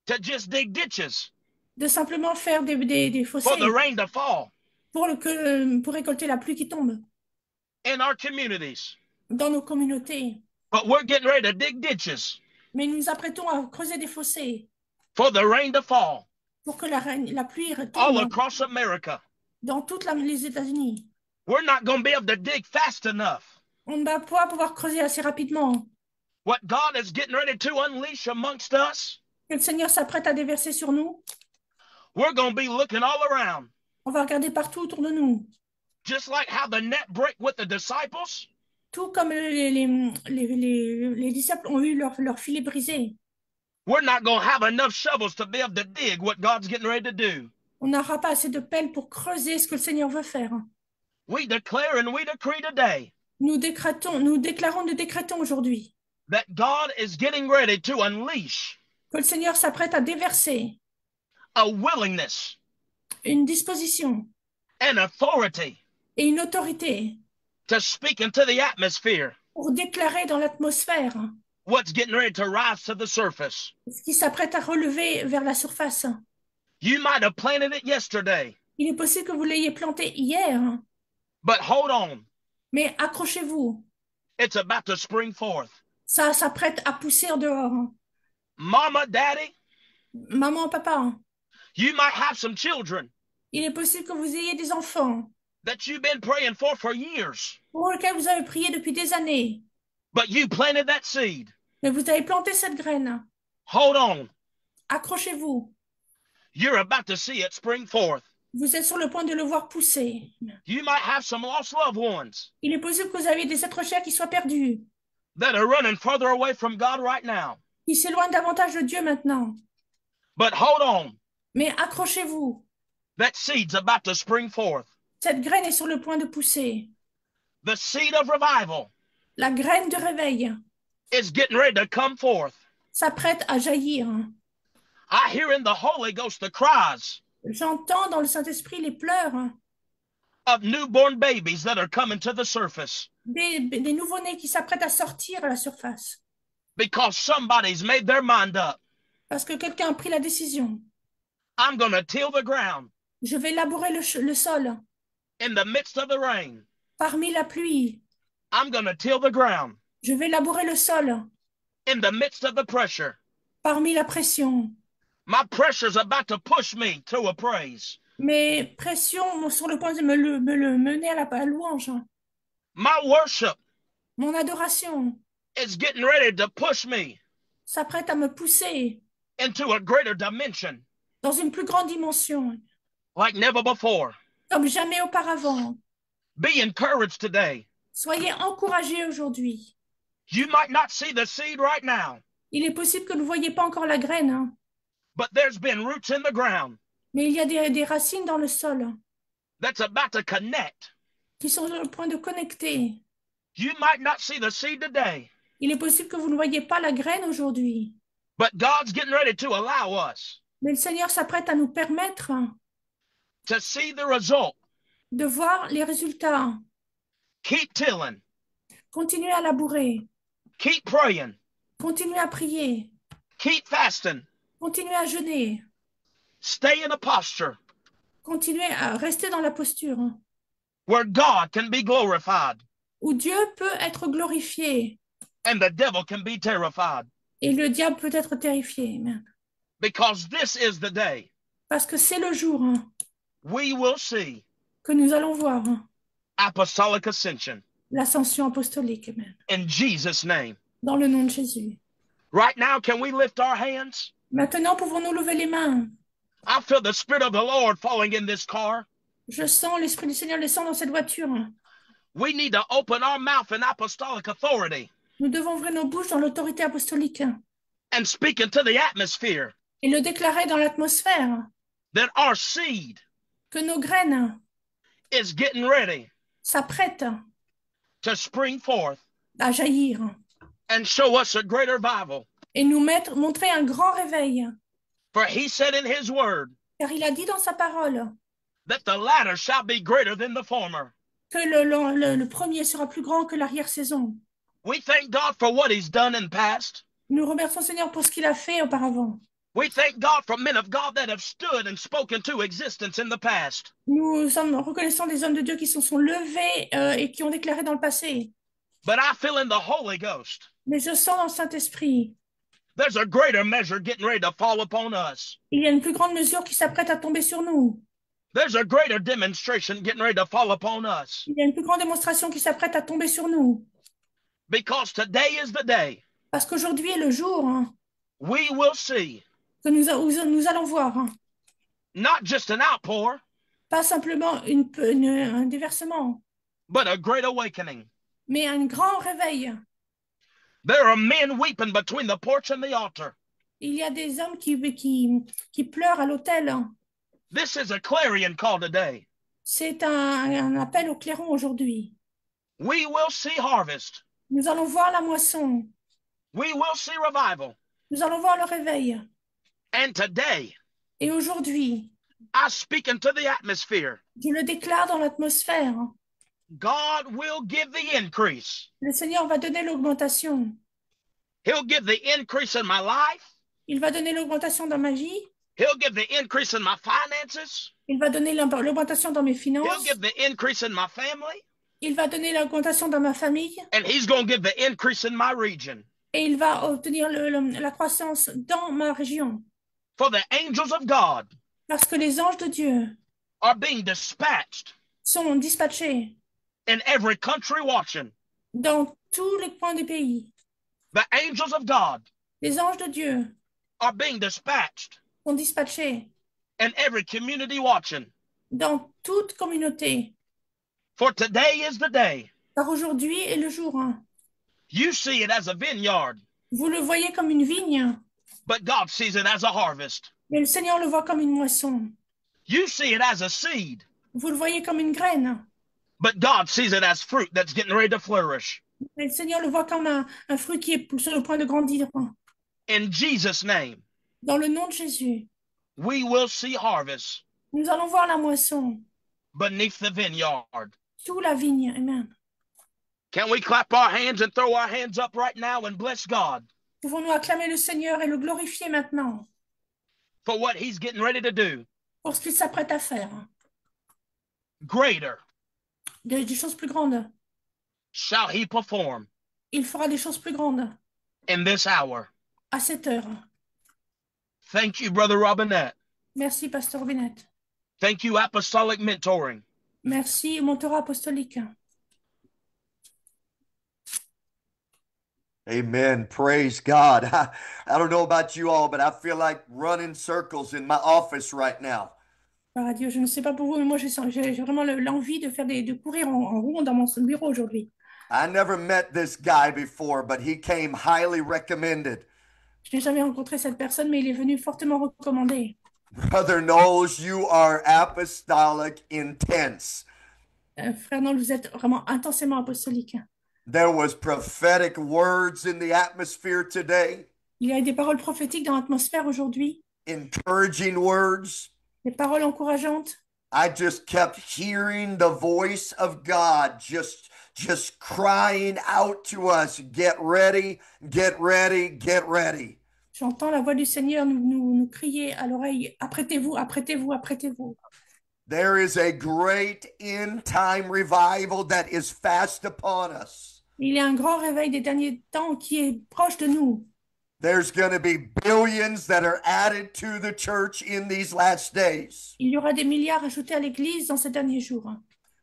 to just dig ditches de simplement faire des for fossés the rain to fall pour récolter la pluie qui tombe in our communities. dans nos communautés. But we're getting ready to dig ditches Mais nous nous apprêtons à creuser des fossés for the rain to fall pour que la pluie all retombe across America. dans toutes les États-Unis. We're not going to be able to dig fast enough. On ne va pas pouvoir creuser assez rapidement. What God is getting ready to unleash amongst us, Que le Seigneur s'apprête à déverser sur nous. we're going to be looking all around. On va regarder partout autour de nous. Just like how the net break with the disciples, Tout comme les disciples ont eu leur filet brisé. we're not going to have enough shovels to be able to dig what God's getting ready to do. On n'aura pas assez de pelles pour creuser ce que le Seigneur veut faire. We declare and we decree today Nous décrétons aujourd'hui that God is getting ready to unleash que le Seigneur s'apprête à déverser a willingness une disposition and authority et une autorité to speak into the atmosphere pour déclarer dans l'atmosphère what's getting ready to rise to the surface. ce qui s'apprête à relever vers la surface. You might have planted it yesterday, Il est possible que vous l'ayez planté hier, but hold on. mais accrochez-vous. It's about to spring forth. Ça s'apprête à pousser en dehors. Mama, daddy, Maman, papa, you might have some children il est possible que vous ayez des enfants that you've been praying for years, pour lesquels vous avez prié depuis des années, but you planted that seed. mais vous avez planté cette graine. Hold on. Accrochez-vous. You're about to see it spring forth. Vous êtes sur le point de le voir pousser. You might have some lost loved ones Il est possible que vous ayez des êtres chers qui soient perdus, that are running further away from God right now. qui s'éloignent davantage de Dieu maintenant. But hold on. Mais accrochez-vous. That seed's about to spring forth. Cette graine est sur le point de pousser. The seed of revival La graine de réveil is getting ready to come forth. s'apprête à jaillir. I hear in the Holy Ghost the cries J'entends dans le Saint-Esprit les pleurs of newborn babies that are coming to the surface des nouveau-nés qui s'apprêtent à sortir à la surface. because somebody's made their mind up. Parce que quelqu'un a pris la décision. I'm going to till the ground Je vais labourer le sol in the midst of the rain. parmi la pluie. I'm going to till the ground Je vais labourer le sol in the midst of the pressure. parmi la pression. My pressure's about to push me to a praise. Mes pressions sont sur le point de me le mener à la louange. My worship Mon adoration is getting ready to push me s'apprête à me pousser into a greater dimension dans une plus grande dimension, like never before. comme jamais auparavant. Be encouraged today. Soyez encouragés aujourd'hui. You might not see the seed right now, Il est possible que vous ne voyez pas encore la graine, hein, but there's been roots in the ground mais il y a des racines dans le sol that's about to connect. qui sont sur le point de connecter. You might not see the seed today, Il est possible que vous ne voyez pas la graine aujourd'hui, but God's getting ready to allow us mais le Seigneur s'apprête à nous permettre to see the result. de voir les résultats. Keep tilling, Continuez à labourer, keep praying, continuez à prier, keep fasting, continuez à jeûner, stay in a posture continuez à rester dans la posture where God can be glorified où Dieu peut être glorifié and the devil can be terrified, et le diable peut être terrifié. Amen. because this is the day Parce que c'est le jour we will see que nous allons voir apostolic ascension l'ascension apostolique. Amen. in Jesus' name. Dans le nom de Jésus. Right now, can we lift our hands? Maintenant, pouvons-nous lever les mains? I feel the Spirit of the Lord falling in this car. Je sens l'Esprit du Seigneur descendre dans cette voiture. We need to open our mouth in apostolic authority Nous devons ouvrir nos bouches dans l'autorité apostolique and speak into the atmosphere et le déclarer dans l'atmosphère that our seed que nos graines is getting ready s'apprêtent to spring forth à jaillir and show us a greater revival. et nous montrer un grand réveil. For he said in his word Car il a dit dans sa parole that the latter shall be greater than the former. que le premier sera plus grand que l'arrière-saison. We thank God for what he's done in the past. Nous remercions le Seigneur pour ce qu'il a fait auparavant. We thank God for men of God that have stood and spoken to existence in the past. Nous sommes reconnaissants des hommes de Dieu qui se sont levés et qui ont déclaré dans le passé. But I feel in the Holy Ghost, Mais je sens dans le Saint-Esprit, there's a greater measure getting ready to fall upon us. il y a une plus grande mesure qui s'apprête à tomber sur nous. There's a greater demonstration getting ready to fall upon us. Il y a une plus grande démonstration qui s'apprête à tomber sur nous. Because today is the day Parce qu'aujourd'hui est le jour we will see que nous allons voir. not just an outpour, Pas simplement un déversement, but a great awakening. mais un grand réveil. There are men weeping between the porch and the altar. Il y a des hommes qui pleurent à l'autel. This is a clarion call today. C'est un appel au clairon aujourd'hui. We will see harvest. Nous allons voir la moisson. We will see revival. Nous allons voir le réveil. And today, Et aujourd'hui, I speak into the atmosphere. je le déclare dans l'atmosphère. God will give the increase. Le Seigneur va donner l'augmentation. He'll give the increase in my life. Il va donner l'augmentation dans ma vie. He'll give the increase in my finances. Il va donner l'augmentation dans mes He'll finances. give the increase in my family. Il va donner l'augmentation dans ma famille. And he's going to give the increase in my region. Et il va obtenir la croissance dans ma région. For the angels of God Parce que les anges de Dieu are being dispatched sont dispatchés in every country watching. dans tous les coins du pays. The angels of God Les anges de Dieu are being dispatched sont dispatchés in every community watching. dans toute communauté. For today is the day. Car aujourd'hui est le jour. You see it as a vineyard, Vous le voyez comme une vigne, but God sees it as a harvest. mais le Seigneur le voit comme une moisson. You see it as a seed, Vous le voyez comme une graine, but God sees it as fruit that's getting ready to flourish. mais le Seigneur le voit comme un fruit qui est sur le point de grandir. In Jesus' name, Dans le nom de Jésus, we will see harvest nous allons voir la moisson beneath the vineyard. sous la vigne. Amen. Can we clap our hands and throw our hands up right now and bless God Pouvons-nous acclamer le Seigneur et le glorifier maintenant for what he's getting ready to do? pour ce qu'il s'apprête à faire? Greater Des choses plus grandes. shall he perform Il fera des choses plus grandes in this hour. à cette heure. Thank you, Brother Robinette. Merci, Pasteur Bennett. Thank you, Apostolic Mentoring. Merci, mentorat apostolique. Amen. Praise God. I don't know about you all, but I feel like running circles in my office right now. Gloire à Dieu. Je ne sais pas pour vous, mais moi, j'ai vraiment l'envie de de courir en rond dans mon bureau aujourd'hui. I never met this guy before, but he came highly recommended. Je n'ai jamais rencontré cette personne, mais il est venu fortement recommandé. Brother Knowles, you are apostolic intense. Frère Noël, vous êtes vraiment intensément apostolique. There was prophetic words in the atmosphere today, Il y a des paroles prophétiques dans l'atmosphère aujourd'hui, encouraging words. des paroles encourageantes. I just kept hearing the voice of God just crying out to us, get ready, get ready, get ready. J'entends la voix du Seigneur nous crier à l'oreille, apprêtez-vous, apprêtez-vous, apprêtez-vous. There is a great end time revival that is fast upon us. Il y a un grand réveil des derniers temps qui est proche de nous. There's going to be billions that are added to the church in these last days. Il y aura des milliards ajoutés à l'Église dans ces derniers jours.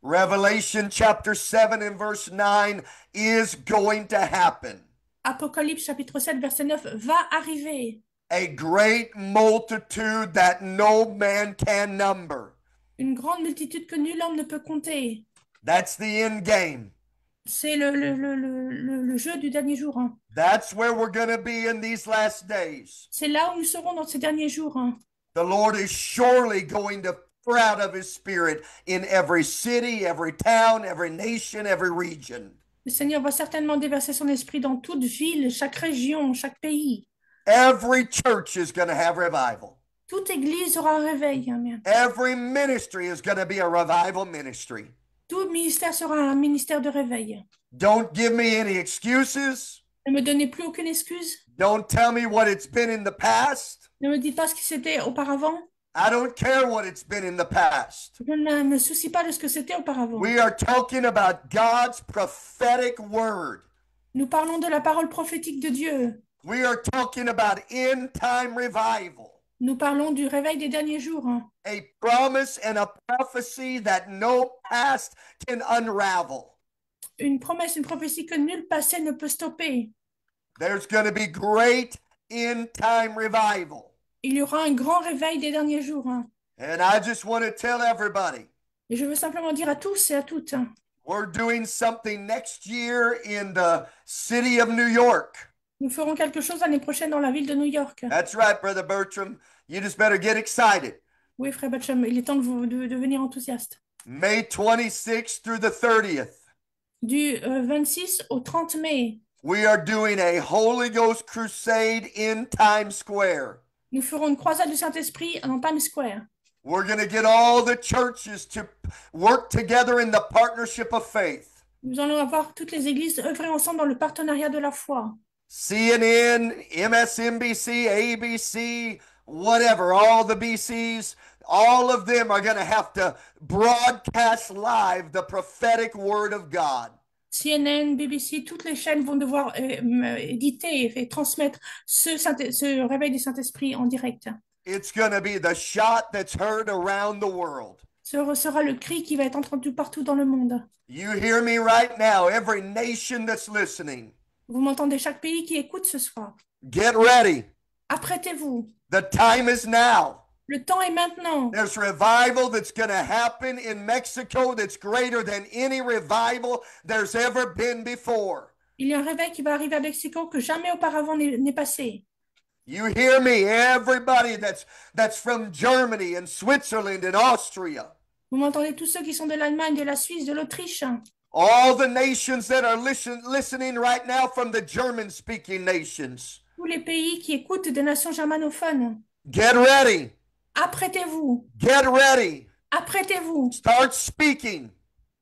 Revelation chapter 7 and verse 9 is going to happen. Apocalypse chapitre 7 verset 9 va arriver. A great multitude that no man can number. Une grande multitude que nul homme ne peut compter. That's the end game. C'est le jeu du dernier jour. That's where we're going to be in these last days. C'est là où nous serons dans ces derniers jours. The Lord is surely going to pour out of his spirit in every city, every town, every nation, every region. Le Seigneur va certainement déverser son esprit dans toute ville, chaque région, chaque pays. Every church is going to have revival. Toute église aura un réveil. Amen. Every ministry is going to be a revival ministry. Tout ministère sera un ministère de réveil. Don't give me any excuses. Ne me donnez plus aucune excuse. Don't tell me what it's been in the past. Ne me dites pas ce qui c'était auparavant. I don't care what it's been in the past. Je ne me soucie pas de ce que c'était auparavant. We are talking about God's prophetic word. Nous parlons de la parole prophétique de Dieu. We are talking about end time revival. Nous parlons du réveil des derniers jours. A promise and a prophecy that no past can unravel. Une promesse, une prophétie que nul passé ne peut stopper. There's going to be great end time revival. Il y aura un grand réveil des derniers jours. And I just want to tell everybody, Et je veux simplement dire à tous et à toutes, we're doing something next year in the city of New York. nous ferons quelque chose l'année prochaine dans la ville de New York. That's right, Brother Bertram. You just better get excited. Oui, frère Batcham, il est temps de devenir enthousiaste. May 26th through the 30th, Du 26 au 30 mai, we are doing a Holy Ghost crusade in Times Square. nous ferons une croisade du Saint-Esprit dans Times Square. We're going to get all the churches to work together in the partnership of faith. Nous allons avoir toutes les églises œuvrer ensemble dans le partenariat de la foi. CNN, MSNBC, ABC, whatever, all the BCs, all of them are going to have to broadcast live the prophetic word of God. CNN, BBC, toutes les chaînes vont devoir éditer et transmettre ce réveil du Saint-Esprit en direct. It's going to be the shot that's heard around the world. Ce sera le cri qui va être entendu partout dans le monde. You hear me right now, every nation that's listening. Vous m'entendez, chaque pays qui écoute ce soir. Get ready. Apprêtez-vous. The time is now. Le temps est maintenant. There's revival that's going to happen in Mexico that's greater than any revival there's ever been before. Il y a un réveil qui va arriver à Mexico que jamais auparavant n'est passé. You hear me, everybody that's from Germany and Switzerland and Austria. Vous m'entendez, tous ceux qui sont de l'Allemagne, de la Suisse, de l'Autriche. All the nations that are listening right now from the German-speaking nations. Tous les pays qui écoutent des nations germanophones. Get ready. Apprêtez-vous. Get ready. Apprêtez-vous. Start speaking.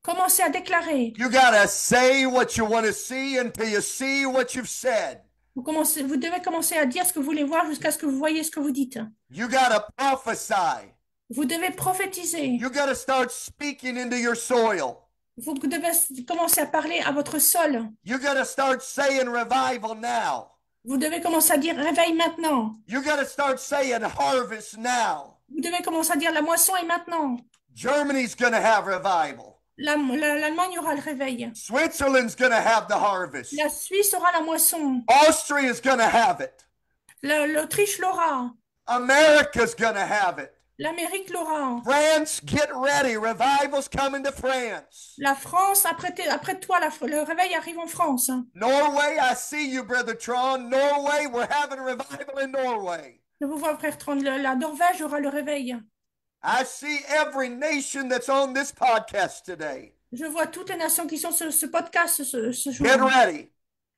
Commencez à déclarer. You got to say what you want to see until you see what you've said. Vous devez commencer à dire ce que vous voulez voir jusqu'à ce que vous voyez ce que vous dites. You got to prophesy. Vous devez prophétiser. You got to start speaking into your soil. Vous devez commencer à parler à votre sol. You got to start saying revival now. Vous devez commencer à dire réveil maintenant. You got to start saying harvest now. Vous devez commencer à dire la moisson est maintenant. Germany's going to have revival. L'Allemagne aura le réveil. Switzerland's going to have the harvest. La Suisse aura la moisson. Austria's going to have it. L'Autriche l'aura. America's going to have it. L'Amérique l'aura. France, get ready. Revival's coming to France. La France, après toi, le réveil arrive en France. Norway, I see you, Brother Tron. Norway, we're having a revival in Norway. Je vous vois, frère Trond, la Norvège aura le réveil. I see every nation that's on this podcast today. Je vois toutes les nations qui sont sur ce podcast ce jour. Get ready.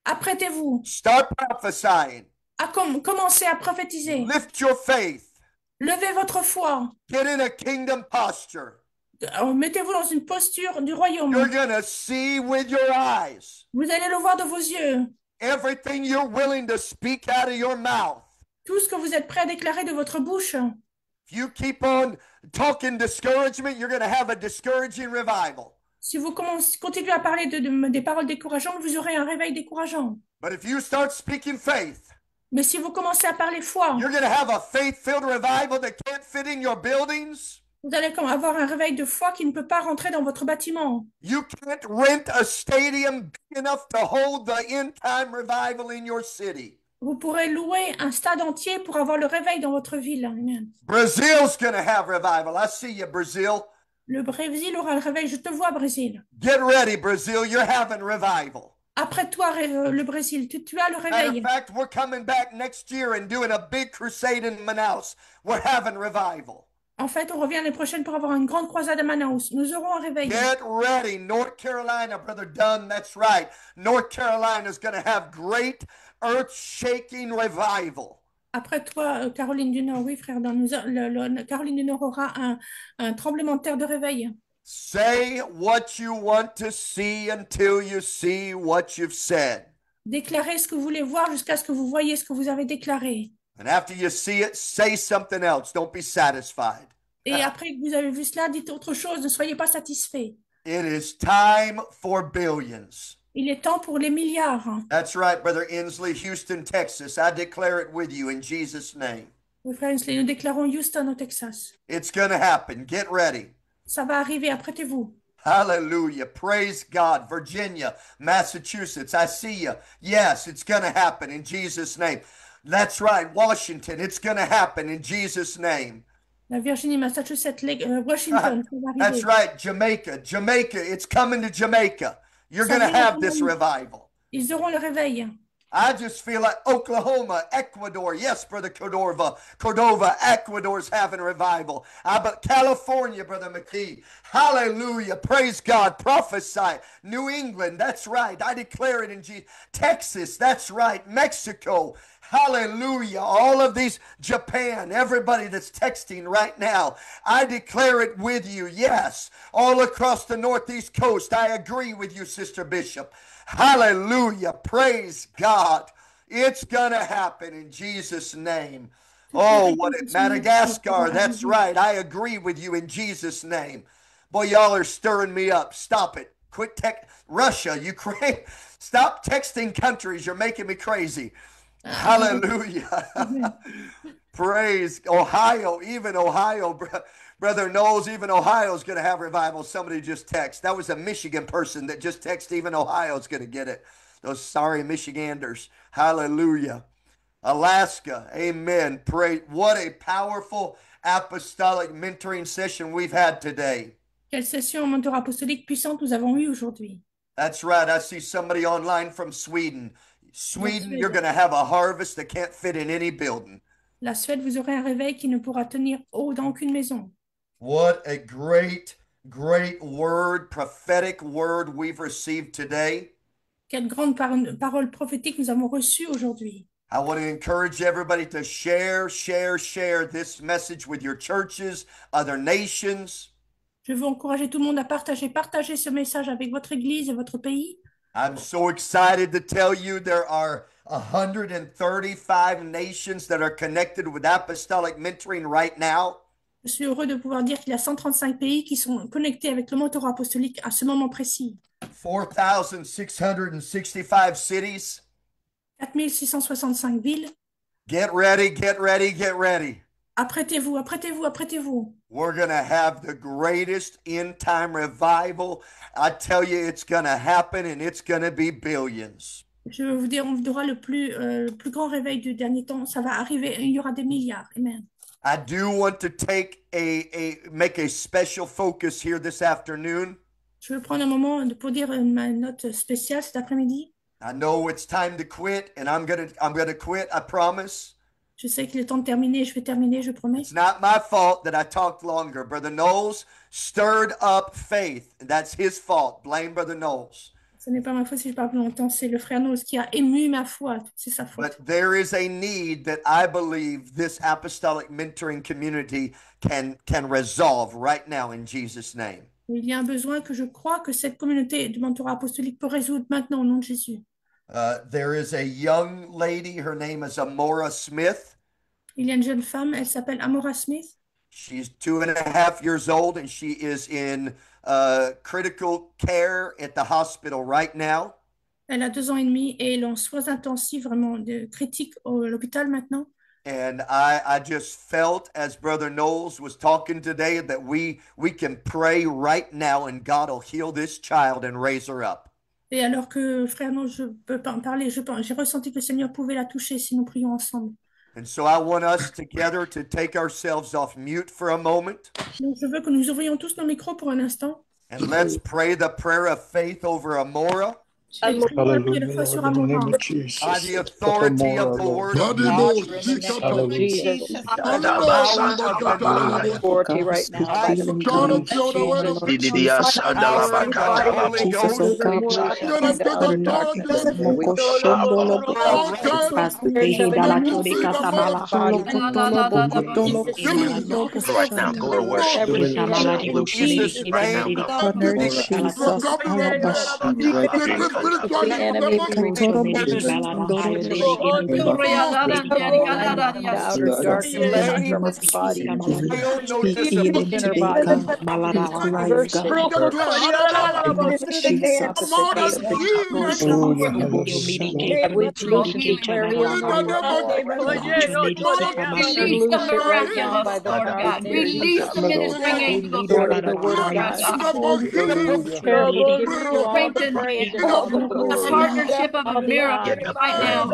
Apprêtez-vous Start prophesying. à commencer à prophétiser. Lift your faith. Levez votre foi. Get in a kingdom posture. Mettez-vous dans une posture du royaume. You're going to see with your eyes. Vous allez le voir de vos yeux. Everything you're willing to speak out of your mouth. Tout ce que vous êtes prêt à déclarer de votre bouche. If you keep on talking discouragement, you're going to have a discouraging revival. Si vous continuez à parler des paroles décourageantes, vous aurez un réveil décourageant. But if you start speaking faith, Mais si vous commencez à parler foi, you're going to have a faith-filled revival that can't fit in your buildings. vous allez avoir un réveil de foi qui ne peut pas rentrer dans votre bâtiment. You can't rent a stadium big enough to hold the end-time revival in your city. Vous pourrez louer un stade entier pour avoir le réveil dans votre ville. Amen. Brazil's going to have revival. I see you, Brazil. Le Brésil aura le réveil. Je te vois, Brésil. Get ready, Brazil. You're having revival. Après toi, le Brésil, tu as le Matter réveil. of fact, we're coming back next year and doing a big crusade in Manaus. We're having revival. En fait, on revient l'année prochaine pour avoir une grande croisade à Manaus. Nous aurons un réveil. Get ready. North Carolina, Brother Dunn, that's right. North Carolina is going to have great earth-shaking revival. Après toi, Caroline du Nord, oui, frère, Caroline du Nord aura un tremblement de terre de réveil. Say what you want to see until you see what you've said. Déclarez ce que vous voulez voir jusqu'à ce que vous voyez ce que vous avez déclaré. And after you see it, say something else. Don't be satisfied. Et après que vous avez vu cela, dites autre chose, ne soyez pas satisfaits. It is time for billions. Il est temps pour les milliards. That's right, Brother Inslee, Houston, Texas. I declare it with you in Jesus' name. Oui, frère Inslee, nous déclarons Houston au Texas. It's going to happen. Get ready. Ça va arriver, apprêtez-vous. Hallelujah. Praise God. Virginia, Massachusetts, I see you. Yes, it's going to happen in Jesus' name. That's right. Washington, it's going to happen in Jesus' name. La Virginie, Massachusetts, Washington, ça va That's arriver. right. Jamaica, it's coming to Jamaica. You're going to have this revival. Ils auront le réveil. I just feel like Oklahoma, Ecuador. Yes, Brother Cordova, Ecuador's having a revival. But California, Brother McKee. Hallelujah. Praise God. Prophesy. New England, that's right. I declare it in Jesus. Texas, that's right. Mexico. Hallelujah. All of these, Japan, everybody that's texting right now, I declare it with you. Yes. All across the Northeast coast, I agree with you, Sister Bishop. Hallelujah. Praise God. It's going to happen in Jesus' name. Oh, what it, Madagascar. That's right. I agree with you in Jesus' name. Boy, y'all are stirring me up. Stop it. Quit Russia, Ukraine. Stop texting countries. You're making me crazy. Hallelujah. Praise Ohio, even Ohio, Brother Knowles, even Ohio's going to have revival. Somebody just text. That was a Michigan person that just texted. Even Ohio's going to get it. Those sorry Michiganders. Hallelujah. Alaska. Amen. Pray. What a powerful apostolic mentoring session we've had today. Quelle session mentor apostolique puissante nous avons eue aujourd'hui. That's right. I see somebody online from Sweden. Sweden, you're going to have a harvest that can't fit in any building. La Suède, vous aurez un réveil qui ne pourra tenir haut dans aucune maison. What a great, great word, prophetic word we've received today. Quelle grande parole prophétique nous avons reçue aujourd'hui. I want to encourage everybody to share this message with your churches, other nations. Je veux encourager tout le monde à partager ce message avec votre église et votre pays. I'm so excited to tell you there are 135 nations that are connected with apostolic mentoring right now. Je suis heureux de pouvoir dire qu'il y a 135 pays qui sont connectés avec le mentorat apostolique à ce moment précis. 4,665 cities. 4665 villes. Get ready, get ready, get ready. Apprêtez-vous, apprêtez-vous, apprêtez-vous. We're going to have the greatest end-time revival. I tell you, it's going to happen, and it's going to be billions. Je veux vous dire, on aura le plus grand réveil du dernier temps. Ça va arriver, il y aura des milliards. Amen. I do want to make a special focus here this afternoon. Je veux prendre un moment pour dire ma note spéciale cet après-midi. I know it's time to quit, and I'm gonna quit, I promise. Je sais qu'il est temps de terminer, je vais terminer, je promets. It's not my fault that I talked longer. Brother Knowles stirred up faith. That's his fault. Blame Brother Knowles. Ce n'est pas ma faute si je parle plus longtemps, c'est le frère Knowles qui a ému ma foi, c'est sa faute. But there is a need that I believe this apostolic mentoring community can resolve right now in Jesus' name. Il y a un besoin que je crois que cette communauté de mentorat apostolique peut résoudre maintenant au nom de Jésus. There is a young lady, her name is Amora Smith. Il y a une jeune femme, elle s'appelle Amora Smith. She's 2.5 years old, and she is in critical care at the hospital right now. Elle a 2 ans et demi et elle est en soins intensifs, vraiment critiques à l'hôpital maintenant. And I just felt, as Brother Knowles was talking today, that we can pray right now, and God will heal this child and raise her up. Et alors que frère Knowles, je peux pas en parler, j'ai ressenti que le Seigneur pouvait la toucher si nous prions ensemble. And so I want us together to take ourselves off mute for a moment. Donc je veux que nous ouvrions tous nos micros pour un instant. And let's pray the prayer of faith over Amora. Et prions la prière de foi sur Amora. By the authority of the word of God. Authority right now. Right now, go to worship. The enemy outer darkness from his body. The partnership of a miracle right now.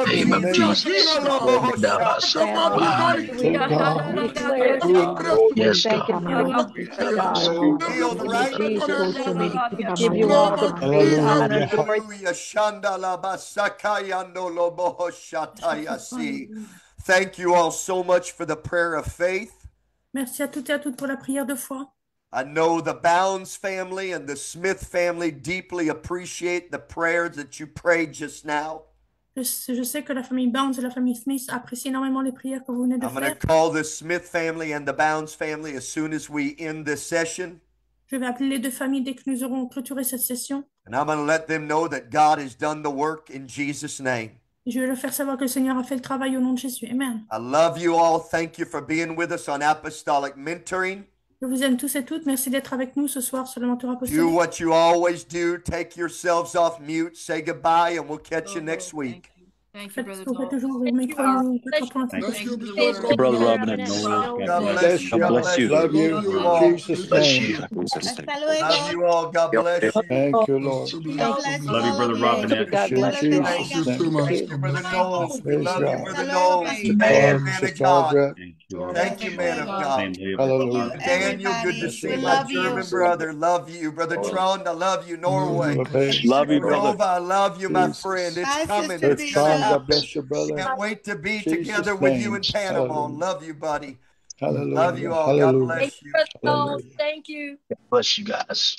Name of Jesus. You are the miracle Yes, God. Give you all the praise, honor, glory. Thank you all so much for the prayer of faith. Merci à toutes et à toutes pour la prière de foi. I know the Bounds family and the Smith family deeply appreciate the prayers that you prayed just now. Je sais que la famille Bounds et la famille Smith apprécient énormément les prières que vous venez de I'm going faire. to call the Smith family and the Bounds family as soon as we end this session. Je vais appeler les deux familles dès que nous aurons clôturé cette session. And I'm going to let them know that God has done the work in Jesus' name. Je vais leur faire savoir que le Seigneur a fait le travail au nom de Jésus. Amen. I love you all. Thank you for being with us on Apostolic Mentoring. Je vous aime tous et toutes. Merci d'être avec nous ce soir sur le mentorat Do apostolique. what you always do. Take yourselves off mute. Say goodbye, and we'll catch you next week. Thank you, Faites Brother ce que vous faites Knowles. toujours. Vos micros, nous rattraperons un Thank you, peu. Brother Robin and Noel. God God bless you. God bless you. Love you. You In all. Jesus' Bless name. you. Love you all. God bless you. Thank you, Lord. Love you, Brother Robin. God bless you. In Jesus' name. Thank you, Brother Knowles. We Praise love you, God. Brother Knowles. Sister Man Barb, of Sister God. Audrey. Thank you, Lord. Thank you, man of God. Hallelujah. Daniel, good to see my German brother. Love you. Brother Trond, I love you. Norway. Love you, brother. Nova, I love you, my Jesus. friend. It's coming. Good It's Charles, coming. God bless you, brother. Can't wait to be Jesus' together with you in name. Panama. Hallelujah. Love you, buddy. Hallelujah. Love you all. God Hallelujah. bless you. Brother Knowles. Thank you. Bless you guys.